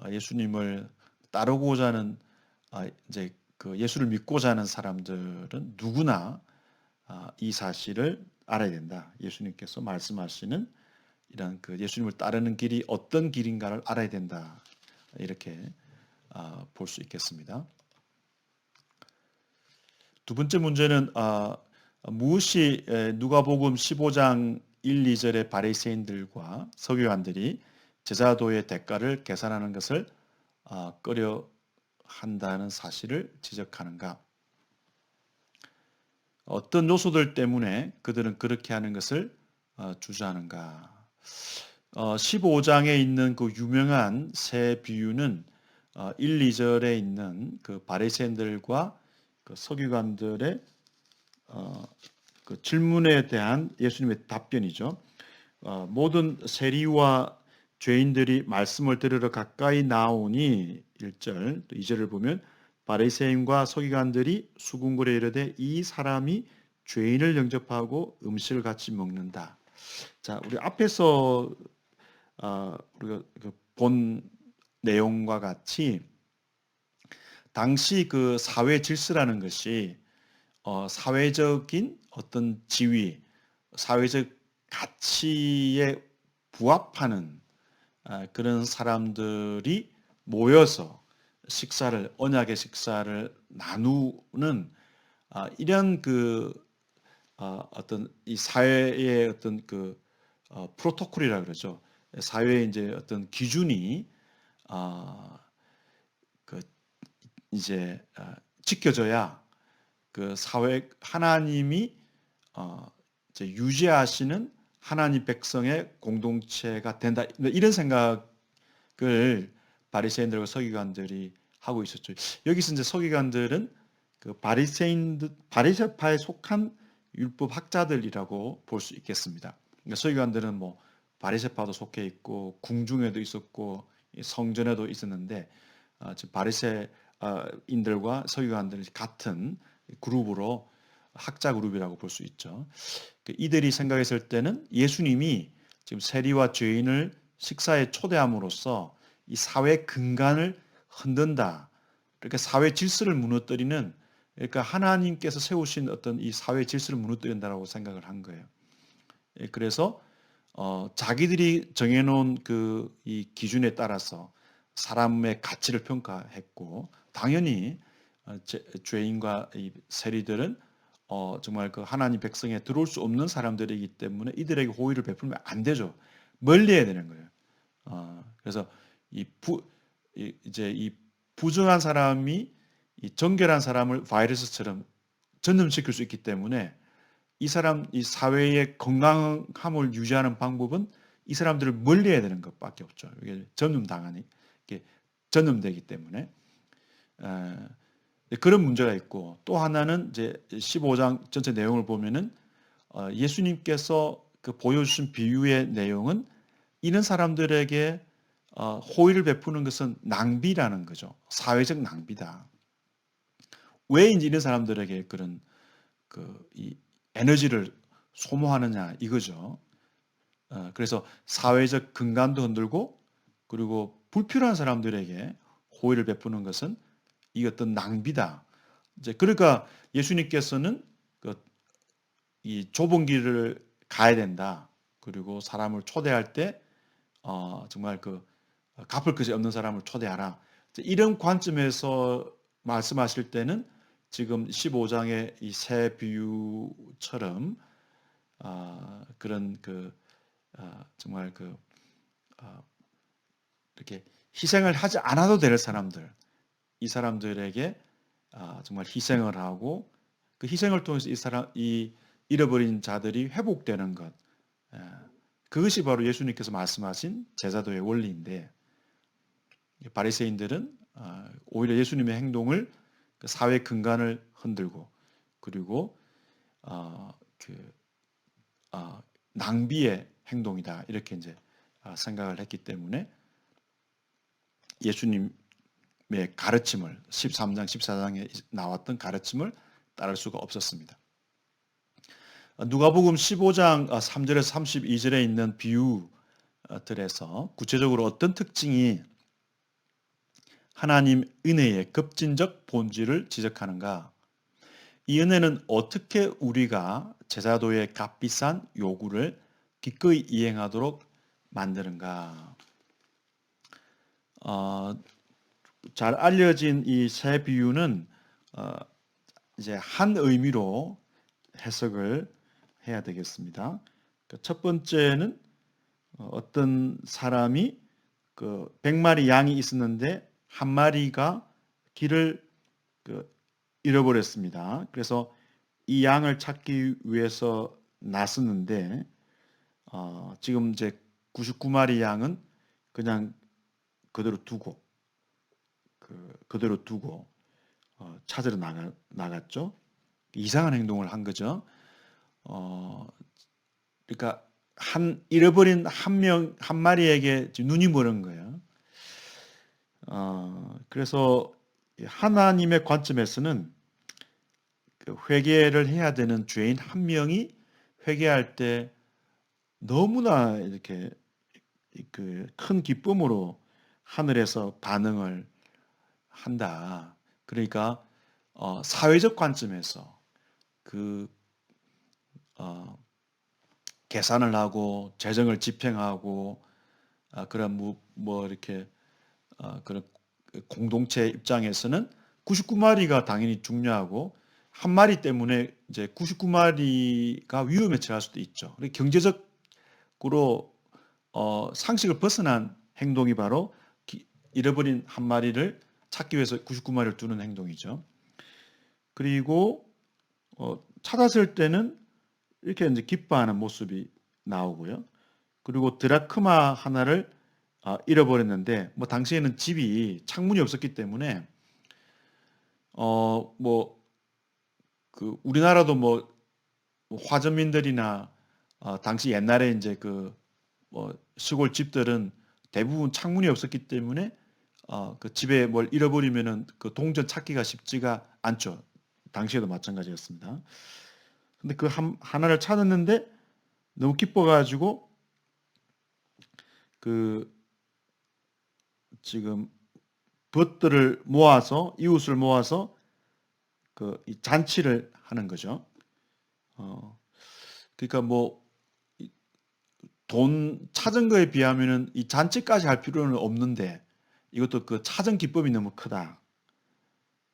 예수님을 따르고자 하는 이제 예수를 믿고자 하는 사람들은 누구나 이 사실을 알아야 된다. 예수님께서 말씀하시는 이런 예수님을 따르는 길이 어떤 길인가를 알아야 된다. 이렇게 볼 수 있겠습니다. 두 번째 문제는 무엇이 누가복음 15장 1, 2절의 바리새인들과 서기관들이 제자도의 대가를 계산하는 것을 꺼려 한다는 사실을 지적하는가? 어떤 요소들 때문에 그들은 그렇게 하는 것을 주저하는가? 15장에 있는 그 유명한 새 비유는 1, 2절에 있는 그 바리새인들과 그 서기관들의 그 질문에 대한 예수님의 답변이죠. 모든 세리와 죄인들이 말씀을 들으러 가까이 나오니 1절 또 2절을 보면 바리새인과 서기관들이 수군거려 이르되 이 사람이 죄인을 영접하고 음식을 같이 먹는다. 자, 우리 앞에서 우리가 본 내용과 같이 당시 그 사회 질서라는 것이 사회적인 어떤 지위, 사회적 가치에 부합하는 그런 사람들이 모여서 언약의 식사를 나누는 이런 어떤 이 사회의 어떤 프로토콜이라 그러죠. 사회의 이제 어떤 기준이 어, 그 이제 지켜져야 그 사회 하나님이 이제 유지하시는 하나님 백성의 공동체가 된다. 이런 생각을 바리새인들과 서기관들이 하고 있었죠. 여기서 이제 서기관들은 그 바리새파에 속한 율법 학자들이라고 볼 수 있겠습니다. 그러니까 서기관들은 뭐 바리새파도 속해 있고 궁중에도 있었고 성전에도 있었는데 지금 바리새인들과 서기관들이 같은 그룹으로 학자 그룹이라고 볼 수 있죠. 이들이 생각했을 때는 예수님이 지금 세리와 죄인을 식사에 초대함으로써 이 사회 근간을 흔든다. 그러니까 사회 질서를 무너뜨리는, 그러니까 하나님께서 세우신 어떤 이 사회 질서를 무너뜨린다라고 생각을 한 거예요. 그래서 자기들이 정해놓은 그 이 기준에 따라서 사람의 가치를 평가했고, 당연히 죄인과 이 세리들은 정말 그 하나님 백성에 들어올 수 없는 사람들이기 때문에 이들에게 호의를 베풀면 안 되죠. 멀리해야 되는 거예요. 그래서 이제 이 부정한 사람이 이 정결한 사람을 바이러스처럼 전염시킬 수 있기 때문에 이 사회의 건강함을 유지하는 방법은 이 사람들을 멀리해야 되는 것밖에 없죠. 이게 전염당하니, 이게 전염되기 때문에. 그런 문제가 있고, 또 하나는 이제 15장 전체 내용을 보면은 예수님께서 그 보여주신 비유의 내용은 이런 사람들에게 호의를 베푸는 것은 낭비라는 거죠. 사회적 낭비다. 왜 이런 사람들에게 그런 이 에너지를 소모하느냐 이거죠. 그래서 사회적 근간도 흔들고, 그리고 불필요한 사람들에게 호의를 베푸는 것은 이 어떤 낭비다. 이제 그러니까 예수님께서는 이 좁은 길을 가야 된다. 그리고 사람을 초대할 때 정말 갚을 것이 없는 사람을 초대하라. 이런 관점에서 말씀하실 때는 지금 15장의 이 새 비유처럼 그런 정말 이렇게 희생을 하지 않아도 될 사람들, 이 사람들에게 정말 희생을 하고 그 희생을 통해서 이 잃어버린 자들이 회복되는 것, 그것이 바로 예수님께서 말씀하신 제사도의 원리인데, 바리새인들은 오히려 예수님의 행동을 그 사회 근간을 흔들고, 그리고 낭비의 행동이다 이렇게 이제 생각을 했기 때문에 예수님의 가르침을 13장, 14장에 나왔던 가르침을 따를 수가 없었습니다. 누가복음 15장 3절에서 32절에 있는 비유들에서 구체적으로 어떤 특징이 하나님 은혜의 급진적 본질을 지적하는가? 이 은혜는 어떻게 우리가 제사도의 값비싼 요구를 기꺼이 이행하도록 만드는가? 잘 알려진 이 세 비유는 이제 한 의미로 해석을 해야 되겠습니다. 첫 번째는 어떤 사람이 100마리 양이 있었는데 한 마리가 길을 잃어버렸습니다. 그래서 이 양을 찾기 위해서 나섰는데 지금 이제 99마리 양은 그냥 그대로 두고 찾으러 나갔죠. 이상한 행동을 한 거죠. 그러니까 잃어버린 한 마리에게 눈이 멀은 거예요. 그래서 하나님의 관점에서는 회개를 해야 되는 죄인 한 명이 회개할 때 너무나 이렇게 큰 기쁨으로 하늘에서 반응을 한다. 그러니까 사회적 관점에서 계산을 하고 재정을 집행하고 그런 이렇게 그런 공동체 입장에서는 99마리가 당연히 중요하고 한 마리 때문에 이제 99마리가 위험에 처할 수도 있죠. 경제적으로 상식을 벗어난 행동이 바로 잃어버린 한 마리를 찾기 위해서 99마리를 두는 행동이죠. 그리고 찾았을 때는 이렇게 이제 기뻐하는 모습이 나오고요. 그리고 드라크마 하나를 잃어버렸는데 당시에는 집이 창문이 없었기 때문에 우리나라도 화전민들이나 당시 옛날에 이제 시골 집들은 대부분 창문이 없었기 때문에 그 집에 뭘 잃어버리면은 그 동전 찾기가 쉽지가 않죠. 당시에도 마찬가지였습니다. 근데 그 하나를 찾았는데 너무 기뻐가지고 그 지금 벗들을 모아서 이웃을 모아서 그 이 잔치를 하는 거죠. 어, 그러니까 뭐 돈 찾은 거에 비하면은 이 잔치까지 할 필요는 없는데 이것도 그 찾은 기쁨이 너무 크다.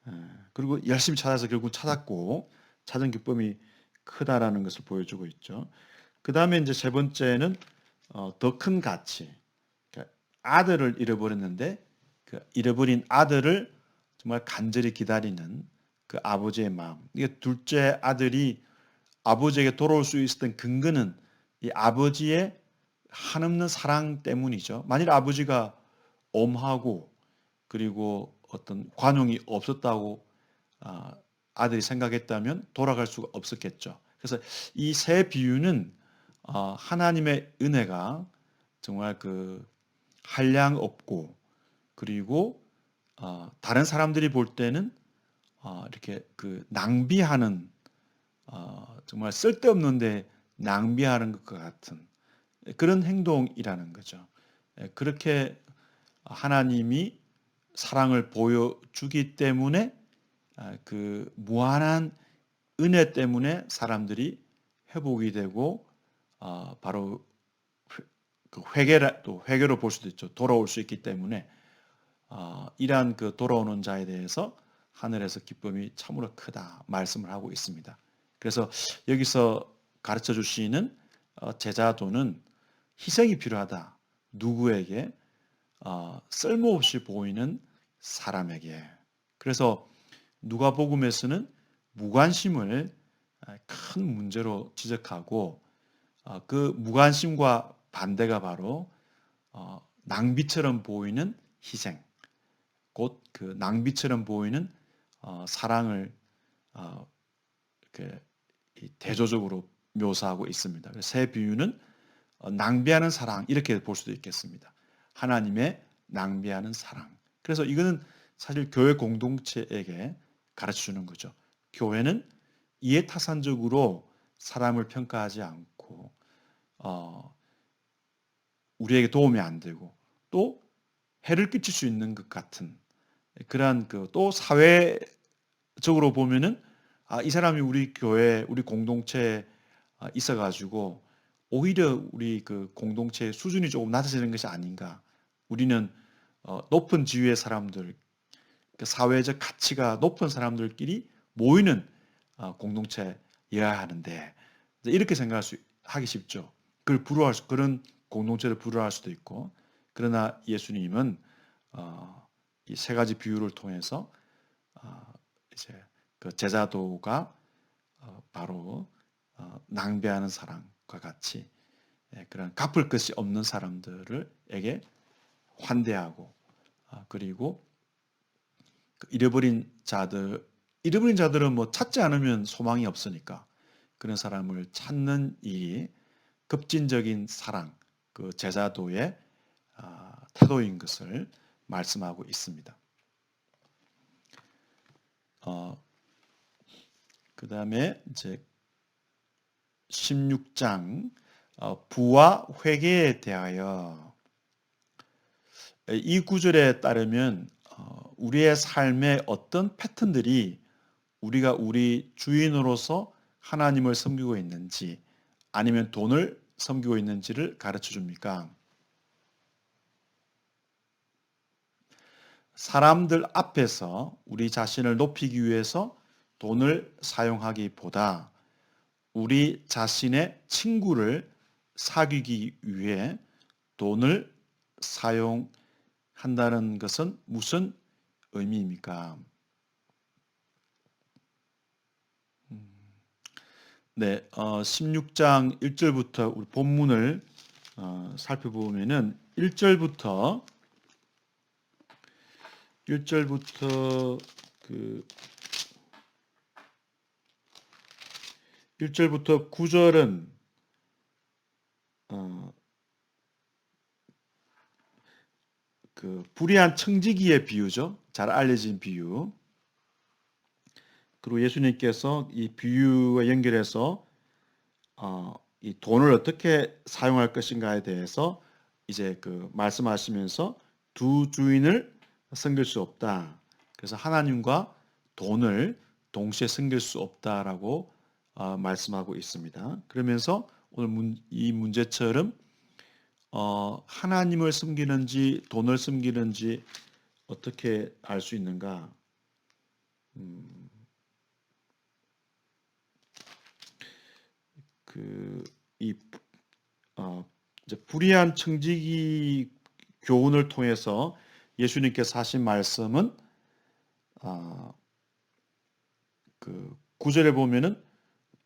예, 그리고 열심히 찾아서 결국 찾았고 찾은 기쁨이 크다라는 것을 보여주고 있죠. 그 다음에 이제 세 번째는 더 큰 가치. 그러니까 아들을 잃어버렸는데 그 잃어버린 아들을 정말 간절히 기다리는 그 아버지의 마음. 이게 둘째 아들이 아버지에게 돌아올 수 있었던 근거는 이 아버지의 한없는 사랑 때문이죠. 만일 아버지가 엄하고 그리고 어떤 관용이 없었다고 아, 아들이 생각했다면 돌아갈 수가 없었겠죠. 그래서 이 세 비유는 하나님의 은혜가 정말 그 한량 없고 그리고 다른 사람들이 볼 때는 이렇게 그 낭비하는 정말 쓸데없는데 낭비하는 것과 같은 그런 행동이라는 거죠. 그렇게 하나님이 사랑을 보여주기 때문에 그 무한한 은혜 때문에 사람들이 회복이 되고 바로 그 회개라 또 회개로 볼 수도 있죠. 돌아올 수 있기 때문에 이러한 그 돌아오는 자에 대해서 하늘에서 기쁨이 참으로 크다 말씀을 하고 있습니다. 그래서 여기서 가르쳐 주시는 제자도는 희생이 필요하다. 누구에게? 쓸모없이 보이는 사람에게. 그래서 누가복음에서는 무관심을 큰 문제로 지적하고 그 무관심과 반대가 바로 낭비처럼 보이는 희생, 곧 그 낭비처럼 보이는 사랑을 이렇게 대조적으로 묘사하고 있습니다. 세 비유는 낭비하는 사랑 이렇게 볼 수도 있겠습니다. 하나님의 낭비하는 사랑. 그래서 이거는 사실 교회 공동체에게 가르쳐 주는 거죠. 교회는 이해타산적으로 사람을 평가하지 않고 우리에게 도움이 안 되고 또 해를 끼칠 수 있는 것 같은 그러한 그 또 사회적으로 보면은 이 사람이 우리 교회 우리 공동체에 있어가지고 오히려 우리 그 공동체의 수준이 조금 낮아지는 것이 아닌가. 우리는 높은 지위의 사람들, 그 사회적 가치가 높은 사람들끼리 모이는 공동체여야 하는데 이렇게 하기 쉽죠. 그런 공동체를 부러워할 수도 있고 그러나 예수님은 이 세 가지 비유를 통해서 이제 그 제자도가 바로 낭비하는 사람과 같이 그런 갚을 것이 없는 사람들에게 환대하고 그리고 그 잃어버린 자들은 뭐 찾지 않으면 소망이 없으니까 그런 사람을 찾는 일이 급진적인 사랑, 그 제자도의 태도인 것을 말씀하고 있습니다. 그 다음에 이제 16장 부와 회개에 대하여 이 구절에 따르면 우리의 삶의 어떤 패턴들이 우리가 우리 주인으로서 하나님을 섬기고 있는지 아니면 돈을 섬기고 있는지를 가르쳐 줍니까? 사람들 앞에서 우리 자신을 높이기 위해서 돈을 사용하기보다 우리 자신의 친구를 사귀기 위해 돈을 사용한다는 것은 무슨 의미입니까? 네, 16장 1절부터 우리 본문을 살펴보면은 1절부터 그 1절부터 9절은 그 불의한 청지기의 비유죠. 잘 알려진 비유. 그리고 예수님께서 이 비유와 연결해서 이 돈을 어떻게 사용할 것인가에 대해서 이제 그 말씀하시면서 두 주인을 섬길 수 없다. 그래서 하나님과 돈을 동시에 섬길 수 없다라고 말씀하고 있습니다. 그러면서 오늘 이 문제처럼 하나님을 섬기는지 돈을 섬기는지 어떻게 알 수 있는가? 그이 이제 불의한 청지기 교훈을 통해서 예수님께서 하신 말씀은 그 9절에 보면은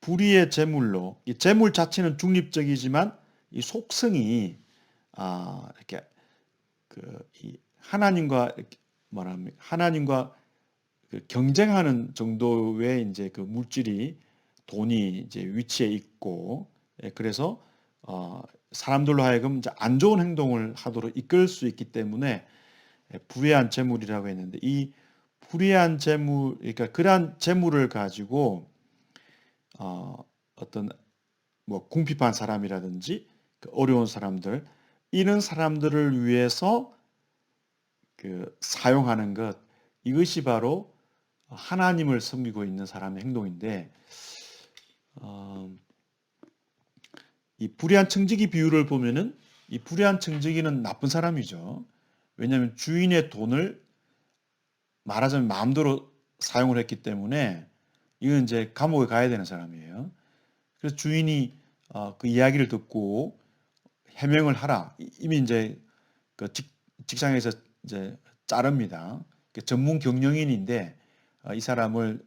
불의의 재물로 이 재물 자체는 중립적이지만 이 속성이 이렇게 이 하나님과 이렇게 말합니까? 하나님과 그 경쟁하는 정도의 이제 그 물질이 돈이 이제 위치해 있고 그래서 사람들로 하여금 이제 안 좋은 행동을 하도록 이끌 수 있기 때문에 불의한 재물이라고 했는데 이 불의한 재물 그러니까 그러한 재물을 가지고 어떤 뭐 궁핍한 사람이라든지 그 어려운 사람들 이런 사람들을 위해서 그 사용하는 것 이것이 바로 하나님을 섬기고 있는 사람의 행동인데 이 불의한 청지기 비유를 보면은 이 불의한 청지기는 나쁜 사람이죠. 왜냐하면 주인의 돈을 말하자면 마음대로 사용을 했기 때문에 이건 이제 감옥에 가야 되는 사람이에요. 그래서 주인이 그 이야기를 듣고 해명을 하라. 이미 이제 그 직장에서 이제 자릅니다. 전문 경영인인데 이 사람을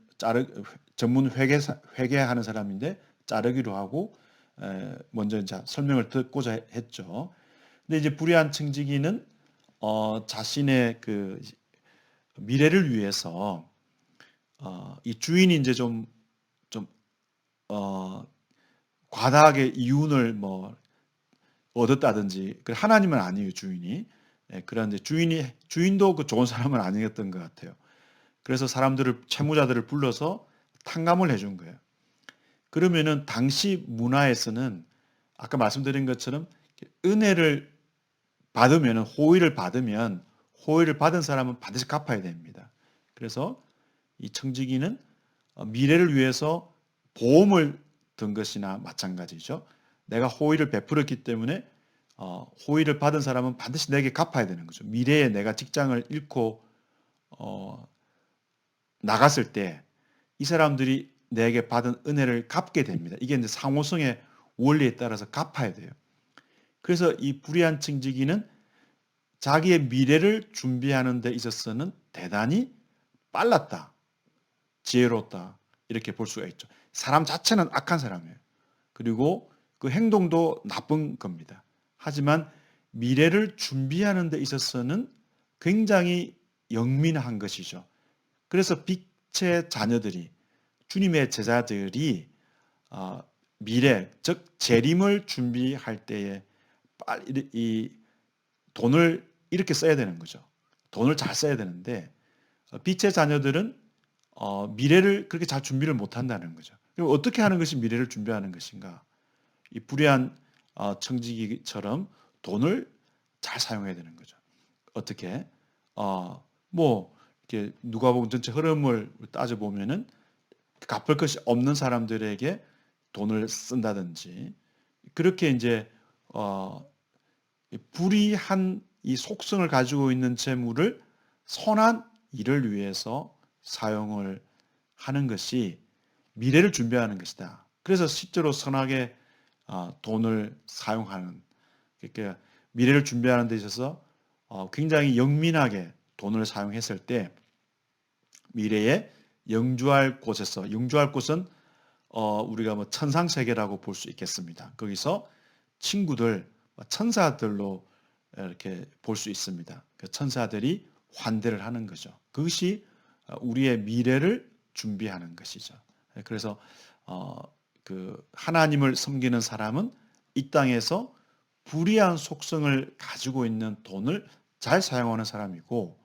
전문 회계하는 사람인데 자르기로 하고 먼저 이제 설명을 듣고자 했죠. 근데 이제 불의한 청지기는 자신의 그 미래를 위해서 이 주인이 이제 좀 과다하게 이윤을 뭐 얻었다든지 하나님은 아니에요 주인이. 그런데 주인도 그 좋은 사람은 아니었던 것 같아요. 그래서 사람들을 채무자들을 불러서 탕감을 해준 거예요. 그러면은 당시 문화에서는 아까 말씀드린 것처럼 은혜를 받으면 호의를 받으면 호의를 받은 사람은 반드시 갚아야 됩니다. 그래서 이 청지기는 미래를 위해서 보험을 든 것이나 마찬가지죠. 내가 호의를 베풀었기 때문에 호의를 받은 사람은 반드시 내게 갚아야 되는 거죠. 미래에 내가 직장을 잃고 나갔을 때 이 사람들이 내게 받은 은혜를 갚게 됩니다. 이게 이제 상호성의 원리에 따라서 갚아야 돼요. 그래서 이 불의한 청지기는 자기의 미래를 준비하는 데 있어서는 대단히 빨랐다, 지혜롭다 이렇게 볼 수가 있죠. 사람 자체는 악한 사람이에요. 그리고 그 행동도 나쁜 겁니다. 하지만 미래를 준비하는 데 있어서는 굉장히 영민한 것이죠. 그래서 빛의 자녀들이 주님의 제자들이 미래 즉 재림을 준비할 때에 빨리 이 돈을 이렇게 써야 되는 거죠. 돈을 잘 써야 되는데 빛의 자녀들은 미래를 그렇게 잘 준비를 못한다는 거죠. 그럼 어떻게 하는 것이 미래를 준비하는 것인가? 이 불의한 청지기처럼 돈을 잘 사용해야 되는 거죠. 어떻게? 뭐 이렇게 누가복음 전체 흐름을 따져 보면은 갚을 것이 없는 사람들에게 돈을 쓴다든지 그렇게 이제 불의한 이 속성을 가지고 있는 재물을 선한 일을 위해서 사용을 하는 것이 미래를 준비하는 것이다. 그래서 실제로 선하게 돈을 사용하는 그러니까 미래를 준비하는 데 있어서 굉장히 영민하게 돈을 사용했을 때 미래에 영주할 곳에서 영주할 곳은 우리가 뭐 천상 세계라고 볼 수 있겠습니다. 거기서 친구들 천사들로 이렇게 볼 수 있습니다. 그 천사들이 환대를 하는 거죠. 그것이 우리의 미래를 준비하는 것이죠. 그래서 그 하나님을 섬기는 사람은 이 땅에서 불의한 속성을 가지고 있는 돈을 잘 사용하는 사람이고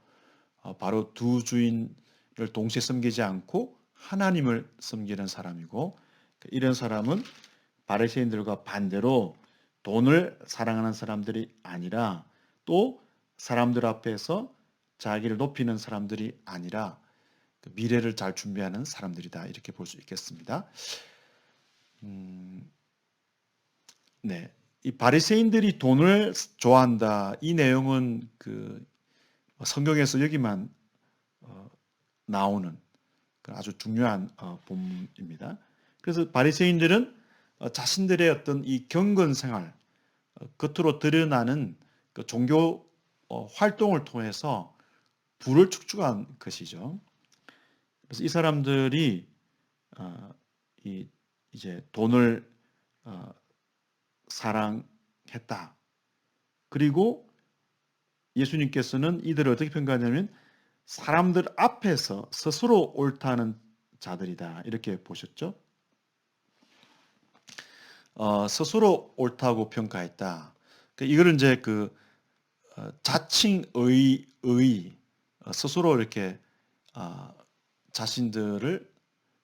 바로 두 주인을 동시에 섬기지 않고 하나님을 섬기는 사람이고, 이런 사람은 바리새인들과 반대로 돈을 사랑하는 사람들이 아니라, 또 사람들 앞에서 자기를 높이는 사람들이 아니라 미래를 잘 준비하는 사람들이다, 이렇게 볼 수 있겠습니다. 네, 이 바리새인들이 돈을 좋아한다, 이 내용은 그 성경에서 여기만 나오는 아주 중요한 본문입니다. 그래서 바리새인들은 자신들의 어떤 이 경건 생활, 겉으로 드러나는 그 종교 활동을 통해서 부를 축적한 것이죠. 그래서 이 사람들이 이제 돈을 사랑했다. 그리고 예수님께서는 이들을 어떻게 평가하냐면 사람들 앞에서 스스로 옳다는 자들이다, 이렇게 보셨죠. 스스로 옳다고 평가했다. 이거는 이제 그 자칭의 스스로 이렇게 자신들을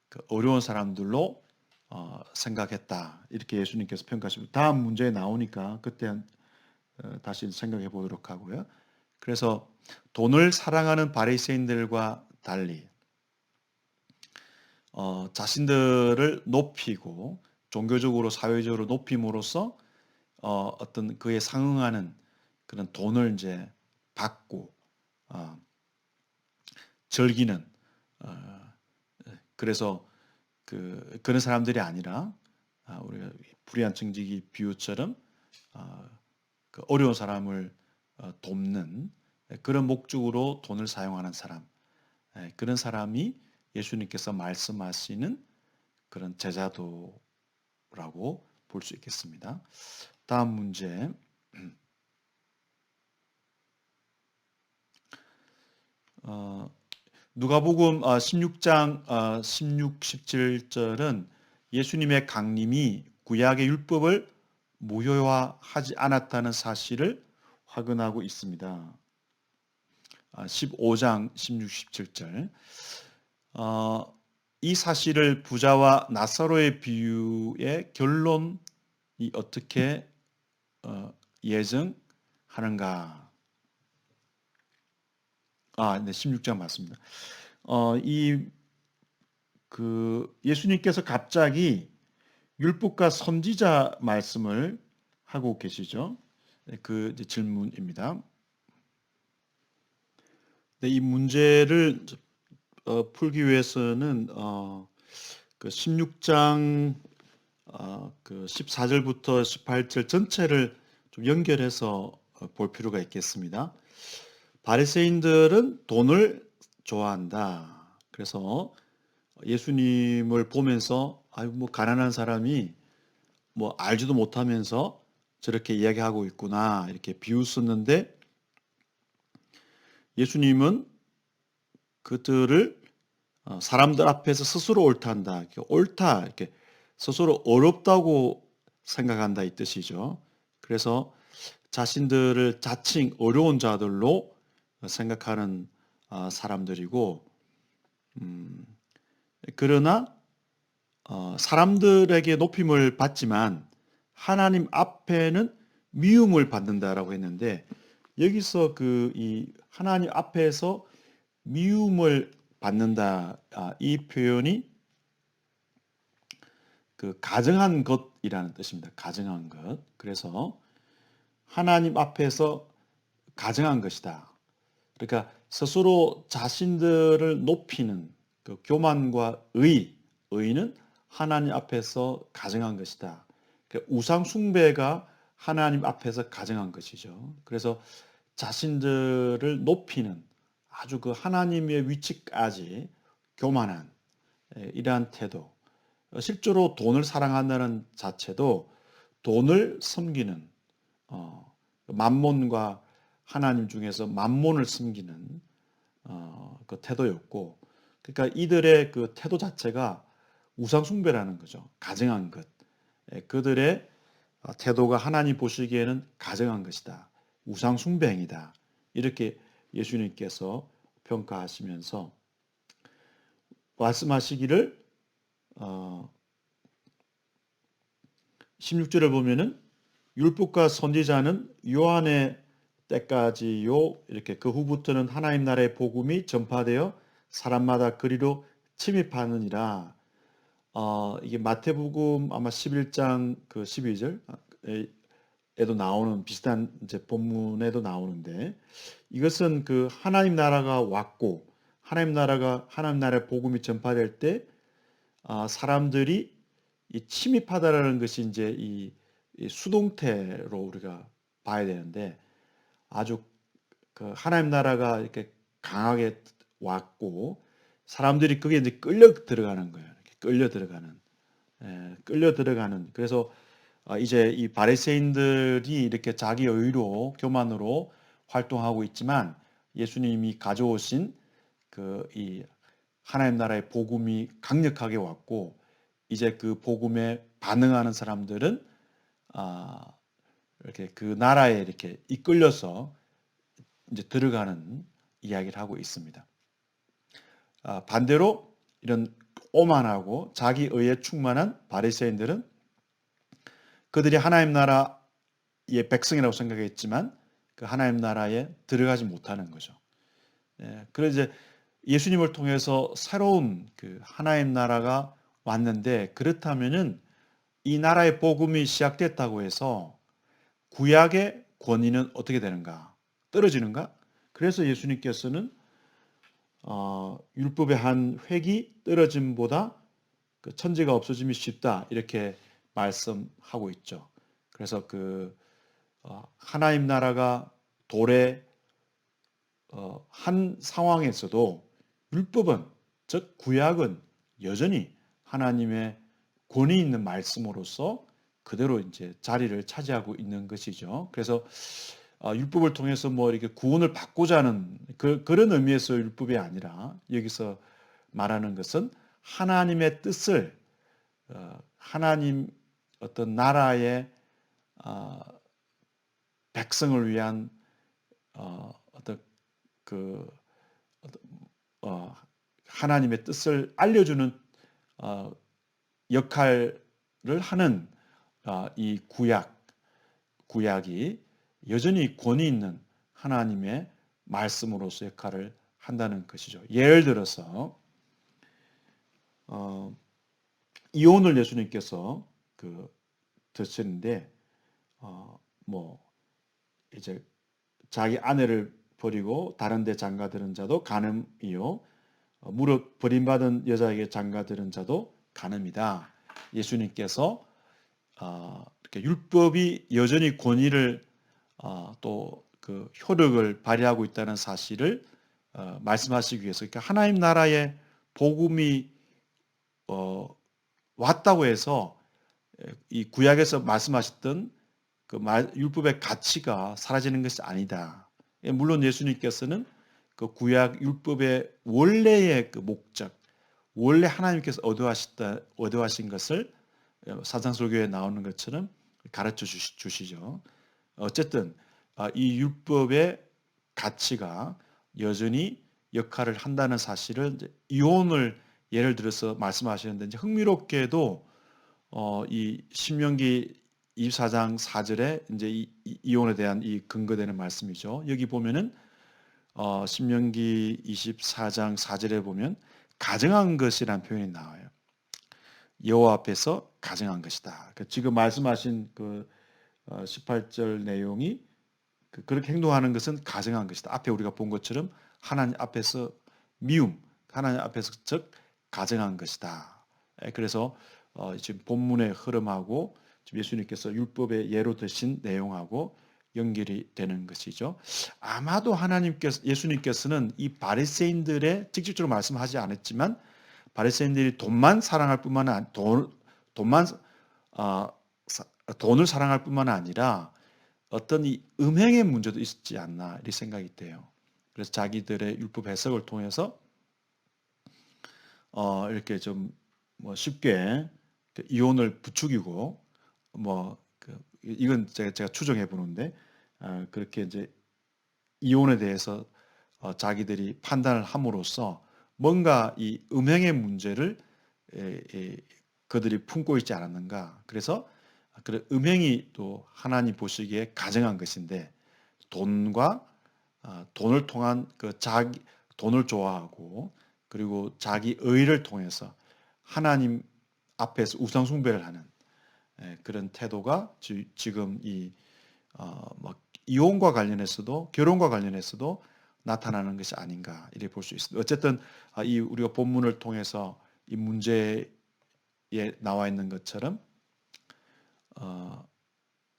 그 어려운 사람들로 생각했다, 이렇게 예수님께서 평가하시고, 다음 문제에 나오니까 그때 다시 생각해 보도록 하고요. 그래서 돈을 사랑하는 바리새인들과 달리 자신들을 높이고 종교적으로 사회적으로 높임으로써 어떤 그에 상응하는 그런 돈을 이제 받고 즐기는, 그래서 그런 사람들이 아니라 우리가 불의한 청지기 비유처럼 그 어려운 사람을 돕는 그런 목적으로 돈을 사용하는 사람, 그런 사람이 예수님께서 말씀하시는 그런 제자도라고 볼 수 있겠습니다. 다음 문제. 누가복음 16장 16, 17절은 예수님의 강림이 구약의 율법을 무효화하지 않았다는 사실을 확인하고 있습니다. 15장 16, 17절. 이 사실을 부자와 나사로의 비유의 결론이 어떻게 예정하는가? 네, 16장 맞습니다. 예수님께서 갑자기 율법과 선지자 말씀을 하고 계시죠. 네, 그 질문입니다. 네, 이 문제를 풀기 위해서는 그 16장 그 14절부터 18절 전체를 좀 연결해서 볼 필요가 있겠습니다. 바리새인들은 돈을 좋아한다. 그래서 예수님을 보면서 뭐 가난한 사람이 뭐 알지도 못하면서 저렇게 이야기하고 있구나, 이렇게 비웃었는데, 예수님은 그들을 사람들 앞에서 스스로 옳다한다, 옳다, 이렇게 스스로 어렵다고 생각한다, 이 뜻이죠. 그래서 자신들을 자칭 어려운 자들로 생각하는 사람들이고, 그러나 사람들에게 높임을 받지만 하나님 앞에는 미움을 받는다라고 했는데, 여기서 이 하나님 앞에서 미움을 받는다, 이 표현이 그 가증한 것이라는 뜻입니다. 가증한 것. 그래서 하나님 앞에서 가증한 것이다. 그러니까 스스로 자신들을 높이는 그 교만과 의는 하나님 앞에서 가증한 것이다. 그러니까 우상 숭배가 하나님 앞에서 가증한 것이죠. 그래서 자신들을 높이는 아주 그 하나님의 위치까지 교만한 이러한 태도, 실제로 돈을 사랑한다는 자체도 돈을 섬기는 만몬과 하나님 중에서 만몬을 섬기는 그 태도였고, 그러니까 이들의 그 태도 자체가 우상 숭배라는 거죠. 가증한 것. 그들의 태도가 하나님 보시기에는 가증한 것이다. 우상 숭배 행위다. 이렇게 예수님께서 평가하시면서 말씀하시기를 어, 16절에 보면은 율법과 선지자는 요한의 때까지요 이렇게 그 후부터는 하나님 나라의 복음이 전파되어 사람마다 그리로 침입하느니라. 이게 마태복음 아마 11장 그 12절 에도 나오는 비슷한 이제 본문에도 나오는데 이것은 그 하나님 나라가 왔고 하나님 나라의 복음이 전파될 때 사람들이 이 침입하다라는 것이 이제 이 수동태로 우리가 봐야 되는데 아주 그 하나님 나라가 이렇게 강하게 왔고 사람들이 그게 이제 끌려 들어가는 거예요. 이렇게 끌려 들어가는. 그래서 이제 이 바리새인들이 이렇게 자기 의로 교만으로 활동하고 있지만 예수님이 가져오신 그 이 하나님 나라의 복음이 강력하게 왔고 이제 그 복음에 반응하는 사람들은 아 이렇게 그 나라에 이렇게 이끌려서 이제 들어가는 이야기를 하고 있습니다. 반대로 이런 오만하고 자기 의에 충만한 바리새인들은 그들이 하나님 나라의 백성이라고 생각했지만 그 하나님 나라에 들어가지 못하는 거죠. 그래서 이제 예수님을 통해서 새로운 그 하나님 나라가 왔는데 그렇다면은 이 나라의 복음이 시작됐다고 해서 구약의 권위는 어떻게 되는가? 떨어지는가? 그래서 예수님께서는 율법의 한 획이 떨어짐보다 그 천지가 없어짐이 쉽다 이렇게 말씀하고 있죠. 그래서 그 하나님 나라가 도래 한 상황에서도 율법은 즉 구약은 여전히 하나님의 권위 있는 말씀으로서 그대로 이제 자리를 차지하고 있는 것이죠. 그래서 율법을 통해서 뭐 이렇게 구원을 받고자 하는 그런 의미에서 율법이 아니라 여기서 말하는 것은 하나님의 뜻을 하나님 어떤 나라의 백성을 위한 어떤 그 하나님의 뜻을 알려주는 역할을 하는 이 구약이 여전히 권위 있는 하나님의 말씀으로서 역할을 한다는 것이죠. 예를 들어서 이혼을 예수님께서 그 드시는데 뭐 이제 자기 아내를 버리고 다른 데 장가드는 자도 간음이요 무릇 버림받은 여자에게 장가드는 자도 간음이다. 예수님께서 이렇게 율법이 여전히 권위를 또 그 효력을 발휘하고 있다는 사실을 말씀하시기 위해서 그러니까 하나님 나라의 복음이 왔다고 해서 이 구약에서 말씀하셨던 그 율법의 가치가 사라지는 것이 아니다. 물론 예수님께서는 그 구약 율법의 원래의 그 목적, 원래 하나님께서 얻어하신 것을 사상설교에 나오는 것처럼 가르쳐 주시죠. 어쨌든 이 율법의 가치가 여전히 역할을 한다는 사실을 이혼을 예를 들어서 말씀하시는데 이제 흥미롭게도 이 신명기 24장 4절에 이제 이혼에 대한 이 근거되는 말씀이죠. 여기 보면은 신명기 24장 4절에 보면 가정한 것이라는 표현이 나와요. 여호와 앞에서 가정한 것이다. 지금 말씀하신 그 18절 내용이 그렇게 행동하는 것은 가정한 것이다. 앞에 우리가 본 것처럼 하나님 앞에서 하나님 앞에서 즉 가정한 것이다. 그래서 지금 본문의 흐름하고 지금 예수님께서 율법의 예로 드신 내용하고 연결이 되는 것이죠. 아마도 예수님께서는 이 바리새인들의 직접적으로 말씀하지 않았지만 바리새인들이 돈만 사랑할 뿐만 아니라 돈을 사랑할 뿐만 아니라 어떤 이 음행의 문제도 있지 않나 이렇게 생각이 돼요. 그래서 자기들의 율법 해석을 통해서 이렇게 좀 뭐 쉽게 이혼을 부추기고 이건 제가 추정해 보는데 그렇게 이제 이혼에 대해서 자기들이 판단을 함으로써 뭔가 이 음행의 문제를 그들이 품고 있지 않았는가. 그래서 그 음행이 또 하나님 보시기에 가증한 것인데 돈과 돈을 통한 그 자기 돈을 좋아하고 그리고 자기 의를 통해서 하나님 앞에서 우상 숭배를 하는 그런 태도가 지금 뭐 이혼과 관련해서도 결혼과 관련해서도 나타나는 것이 아닌가 이렇게 볼 수 있습니다. 어쨌든 이 우리가 본문을 통해서 이 문제에 나와 있는 것처럼 어,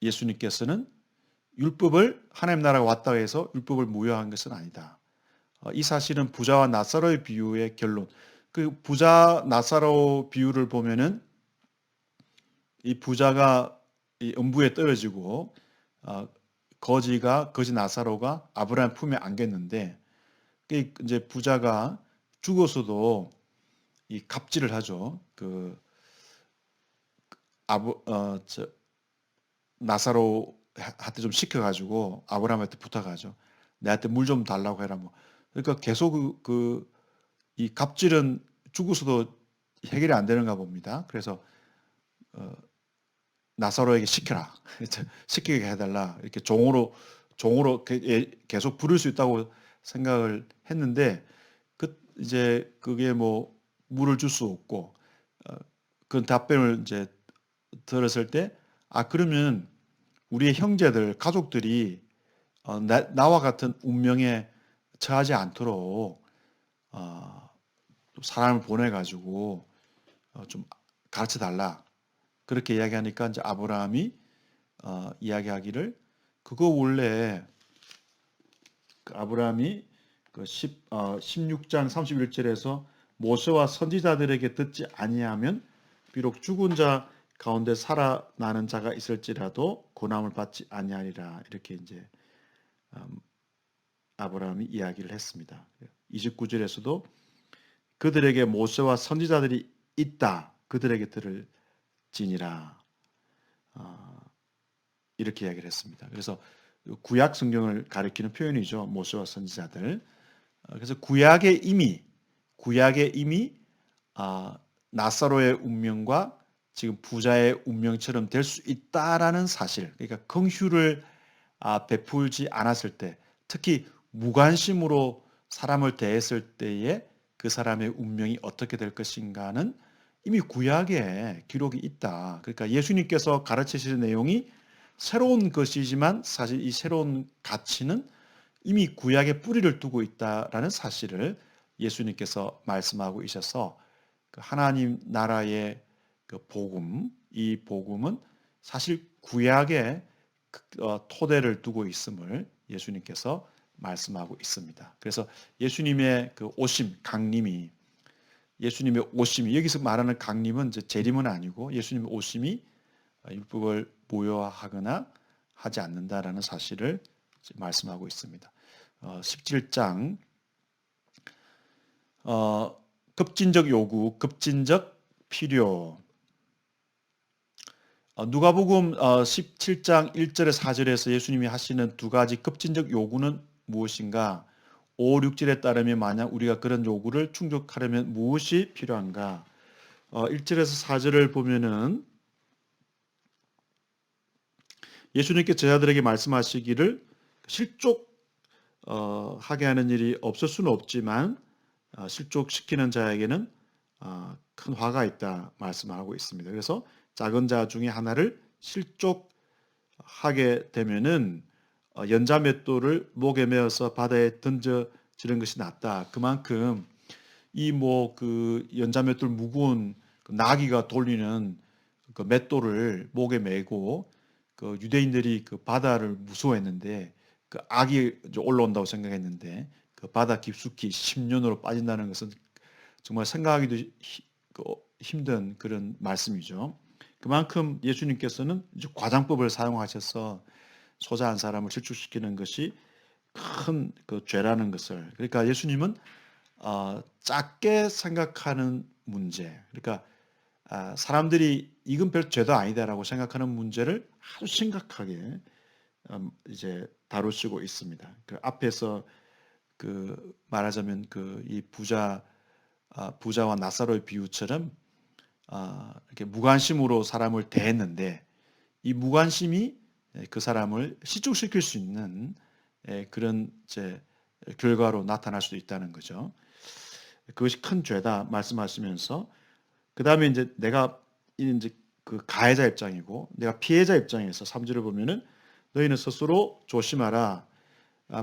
예수님께서는 율법을 하나님 나라가 왔다고 해서 율법을 무효한 것은 아니다. 이 사실은 부자와 나사로의 비유의 결론. 그 부자 나사로 비유를 보면은 이 부자가 이 음부에 떨어지고 거지 나사로가 아브라함 품에 안겼는데 그 이제 부자가 죽어서도 이 갑질을 하죠. 그 아브 저 나사로한테 좀 시켜가지고 아브라함한테 부탁하죠. 내한테 물 좀 달라고 해라 뭐. 그러니까 계속 이 갑질은 죽어서도 해결이 안 되는가 봅니다. 그래서 어, 나사로에게 시켜라. 시키게 해달라. 이렇게 종으로 계속 부를 수 있다고 생각을 했는데 이제 그게 뭐 물을 줄 수 없고 그 답변을 이제 들었을 때 그러면 우리의 형제들 가족들이 나와 같은 운명에 처하지 않도록 어, 사람을 보내가지고 좀 가르쳐 달라. 그렇게 이야기하니까 이제 아브라함이 이야기하기를 그거 원래 그 아브라함이 그 16장 31절에서 모세와 선지자들에게 듣지 아니하면 비록 죽은 자 가운데 살아나는 자가 있을지라도 고난을 받지 아니하리라 이렇게 이제 음, 아브라함이 이야기를 했습니다. 29절에서도 그들에게 모세와 선지자들이 있다. 그들에게 들을지니라. 이렇게 이야기를 했습니다. 그래서 구약 성경을 가리키는 표현이죠. 모세와 선지자들. 그래서 구약의 이미 나사로의 운명과 지금 부자의 운명처럼 될 수 있다라는 사실. 그러니까 긍휼을 베풀지 않았을 때, 특히 무관심으로 사람을 대했을 때에 그 사람의 운명이 어떻게 될 것인가는 이미 구약에 기록이 있다. 그러니까 예수님께서 가르치시는 내용이 새로운 것이지만 사실 이 새로운 가치는 이미 구약에 뿌리를 두고 있다라는 사실을 예수님께서 말씀하고 있어서 그 하나님 나라의 그 복음, 이 복음은 사실 구약에 토대를 두고 있음을 예수님께서 말씀하고 있습니다. 그래서 예수님의 그 예수님의 오심이 여기서 말하는 강림은 이제 재림은 아니고 예수님의 오심이 율법을 무효하거나 하지 않는다라는 사실을 말씀하고 있습니다. 17장 급진적 요구, 급진적 필요. 누가복음 17장 1절에 4절에서 예수님이 하시는 두 가지 급진적 요구는 무엇인가? 5, 6절에 따르면 만약 우리가 그런 요구를 충족하려면 무엇이 필요한가? 1절에서 4절을 보면은 예수님께 제자들에게 말씀하시기를 실족하게 하는 일이 없을 수는 없지만 실족시키는 자에게는 큰 화가 있다 말씀하고 있습니다. 그래서 작은 자 중에 하나를 실족하게 되면은 연자맷돌을 목에 메어서 바다에 던져지는 것이 낫다. 그만큼 이 뭐 그 연자맷돌 무거운 그 나귀가 돌리는 그 맷돌을 목에 메고 그 유대인들이 그 바다를 무서워했는데 그 악이 올라온다고 생각했는데 그 바다 깊숙이 10년으로 빠진다는 것은 정말 생각하기도 힘든 그런 말씀이죠. 그만큼 예수님께서는 이제 과장법을 사용하셔서 소자 한 사람을 실축시키는 것이 큰 그 죄라는 것을 그러니까 예수님은 작게 생각하는 문제 그러니까 사람들이 이건 별 죄도 아니다라고 생각하는 문제를 아주 심각하게 이제 다루시고 있습니다. 그 앞에서 그 말하자면 그 이 부자 부자와 나사로의 비유처럼 이렇게 무관심으로 사람을 대했는데 이 무관심이 그 사람을 실족시킬 수 있는 그런 이제 결과로 나타날 수도 있다는 거죠. 그것이 큰 죄다 말씀하시면서 그 다음에 이제 내가 이제 그 가해자 입장이고 내가 피해자 입장에서 3절을 보면은 너희는 스스로 조심하라.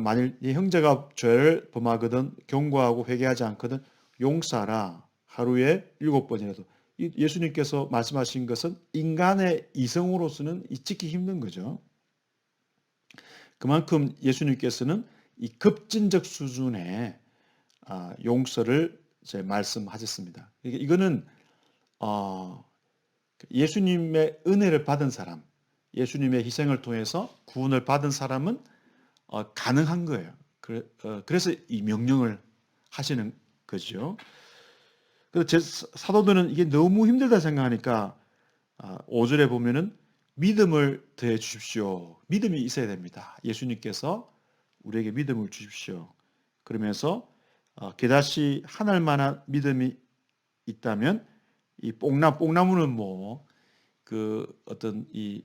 만일 네 형제가 죄를 범하거든 경고하고 회개하지 않거든 용서하라. 하루에 7번이라도. 예수님께서 말씀하신 것은 인간의 이성으로서는 지키기 힘든 거죠. 그만큼 예수님께서는 이 급진적 수준의 용서를 이제 말씀하셨습니다. 이거는 예수님의 은혜를 받은 사람, 예수님의 희생을 통해서 구원을 받은 사람은 가능한 거예요. 그래서 이 명령을 하시는 거죠. 그래서 사도들은 이게 너무 힘들다 생각하니까 5절에 보면은 믿음을 더해 주십시오. 믿음이 있어야 됩니다. 예수님께서 우리에게 믿음을 주십시오. 그러면서 게다시 하늘 만한 믿음이 있다면 이 뽕나무는 뭐 그 어떤 이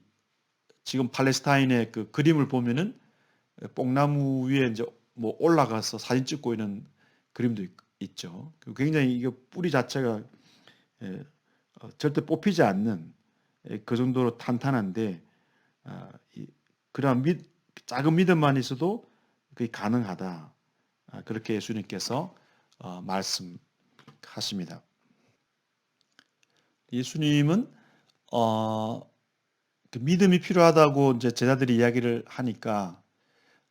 지금 팔레스타인의 그 그림을 보면은 뽕나무 위에 이제 뭐 올라가서 사진 찍고 있는 그림도 있죠. 굉장히 이게 뿌리 자체가 절대 뽑히지 않는 그 정도로 탄탄한데 그러한 작은 믿음만 있어도 그게 가능하다. 그렇게 예수님께서 말씀하십니다. 예수님은 그 믿음이 필요하다고 이제 제자들이 이야기를 하니까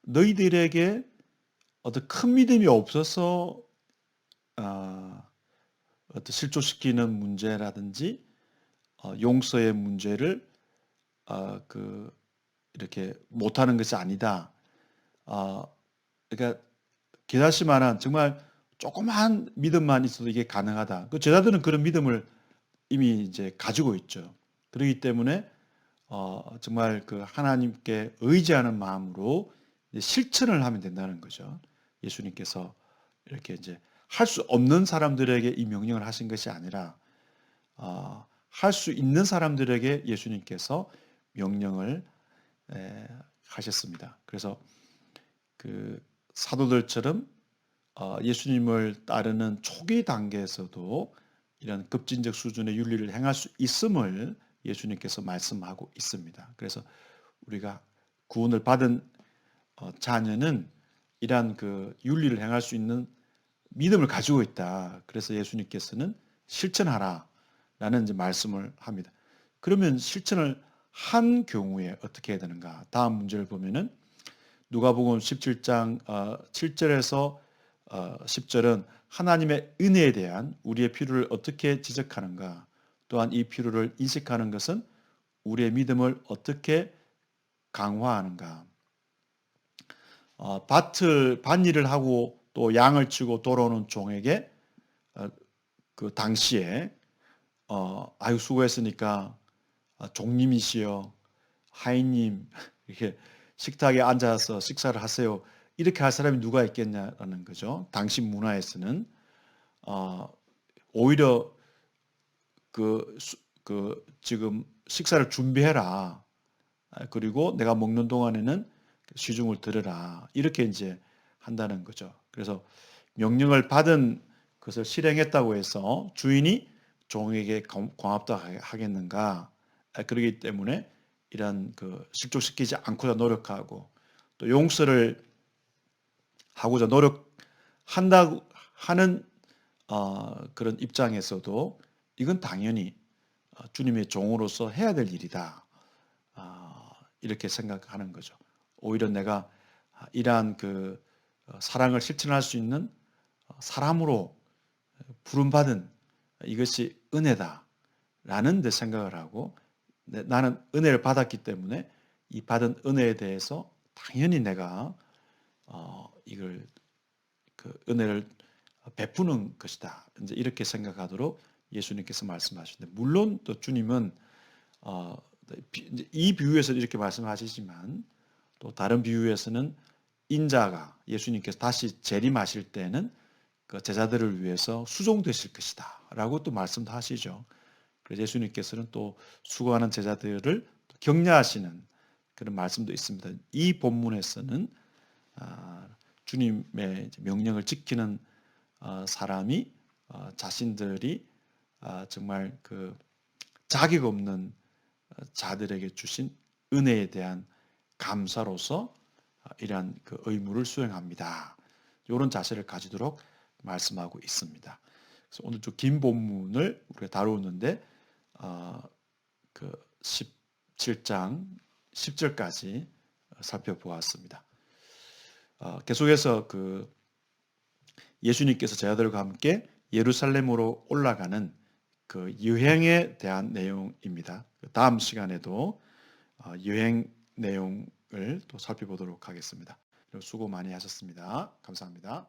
너희들에게 어떤 큰 믿음이 없어서 어떤 실족시키는 문제라든지 용서의 문제를 이렇게 못하는 것이 아니다. 그러니까 게다시만한 정말 조그만 믿음만 있어도 이게 가능하다. 그 제자들은 그런 믿음을 이미 이제 가지고 있죠. 그렇기 때문에 정말 그 하나님께 의지하는 마음으로 실천을 하면 된다는 거죠. 예수님께서 이렇게 이제 할 수 없는 사람들에게 이 명령을 하신 것이 아니라 할 수 있는 사람들에게 예수님께서 명령을 하셨습니다. 그래서 그 사도들처럼 예수님을 따르는 초기 단계에서도 이런 급진적 수준의 윤리를 행할 수 있음을 예수님께서 말씀하고 있습니다. 그래서 우리가 구원을 받은 자녀는 이러한 그 윤리를 행할 수 있는 믿음을 가지고 있다. 그래서 예수님께서는 실천하라라는 이제 말씀을 합니다. 그러면 실천을 한 경우에 어떻게 해야 되는가? 다음 문제를 보면은 누가복음 17장 7절에서 10절은 하나님의 은혜에 대한 우리의 필요를 어떻게 지적하는가? 또한 이 필요를 인식하는 것은 우리의 믿음을 어떻게 강화하는가? 밭일을 하고 또 양을 치고 돌아오는 종에게 그 당시에 아유 수고했으니까 종님이시여 하인님 이렇게 식탁에 앉아서 식사를 하세요. 이렇게 할 사람이 누가 있겠냐라는 거죠. 당시 문화에서는 오히려 지금 식사를 준비해라. 그리고 내가 먹는 동안에는 시중을 들으라. 이렇게 이제 한다는 거죠. 그래서 명령을 받은 것을 실행했다고 해서 주인이 종에게 고맙다 하겠는가? 그러기 때문에 이런 그 실족시키지 않고자 노력하고 또 용서를 하고자 노력한다고 하는 그런 입장에서도 이건 당연히 주님의 종으로서 해야 될 일이다. 이렇게 생각하는 거죠. 오히려 내가 이러한 그 사랑을 실천할 수 있는 사람으로 부름받은 이것이 은혜다라는 데 생각을 하고 나는 은혜를 받았기 때문에 이 받은 은혜에 대해서 당연히 내가 이걸 그 은혜를 베푸는 것이다. 이제 이렇게 생각하도록 예수님께서 말씀하시는데 물론 또 주님은 이 비유에서 이렇게 말씀하시지만 또 다른 비유에서는 인자가 예수님께서 다시 재림하실 때는 그 제자들을 위해서 수종되실 것이다라고 또 말씀도 하시죠. 그래서 예수님께서는 또 수고하는 제자들을 격려하시는 그런 말씀도 있습니다. 이 본문에서는 주님의 명령을 지키는 사람이 자신들이 정말 그 자격 없는 자들에게 주신 은혜에 대한 감사로서 이러한 그 의무를 수행합니다. 이런 자세를 가지도록 말씀하고 있습니다. 그래서 오늘 좀 긴 본문을 우리가 다루었는데 그 17장 10절까지 살펴보았습니다. 계속해서 그 예수님께서 제자들과 함께 예루살렘으로 올라가는 그 여행에 대한 내용입니다. 다음 시간에도 여행 내용을 또 살펴보도록 하겠습니다. 수고 많이 하셨습니다. 감사합니다.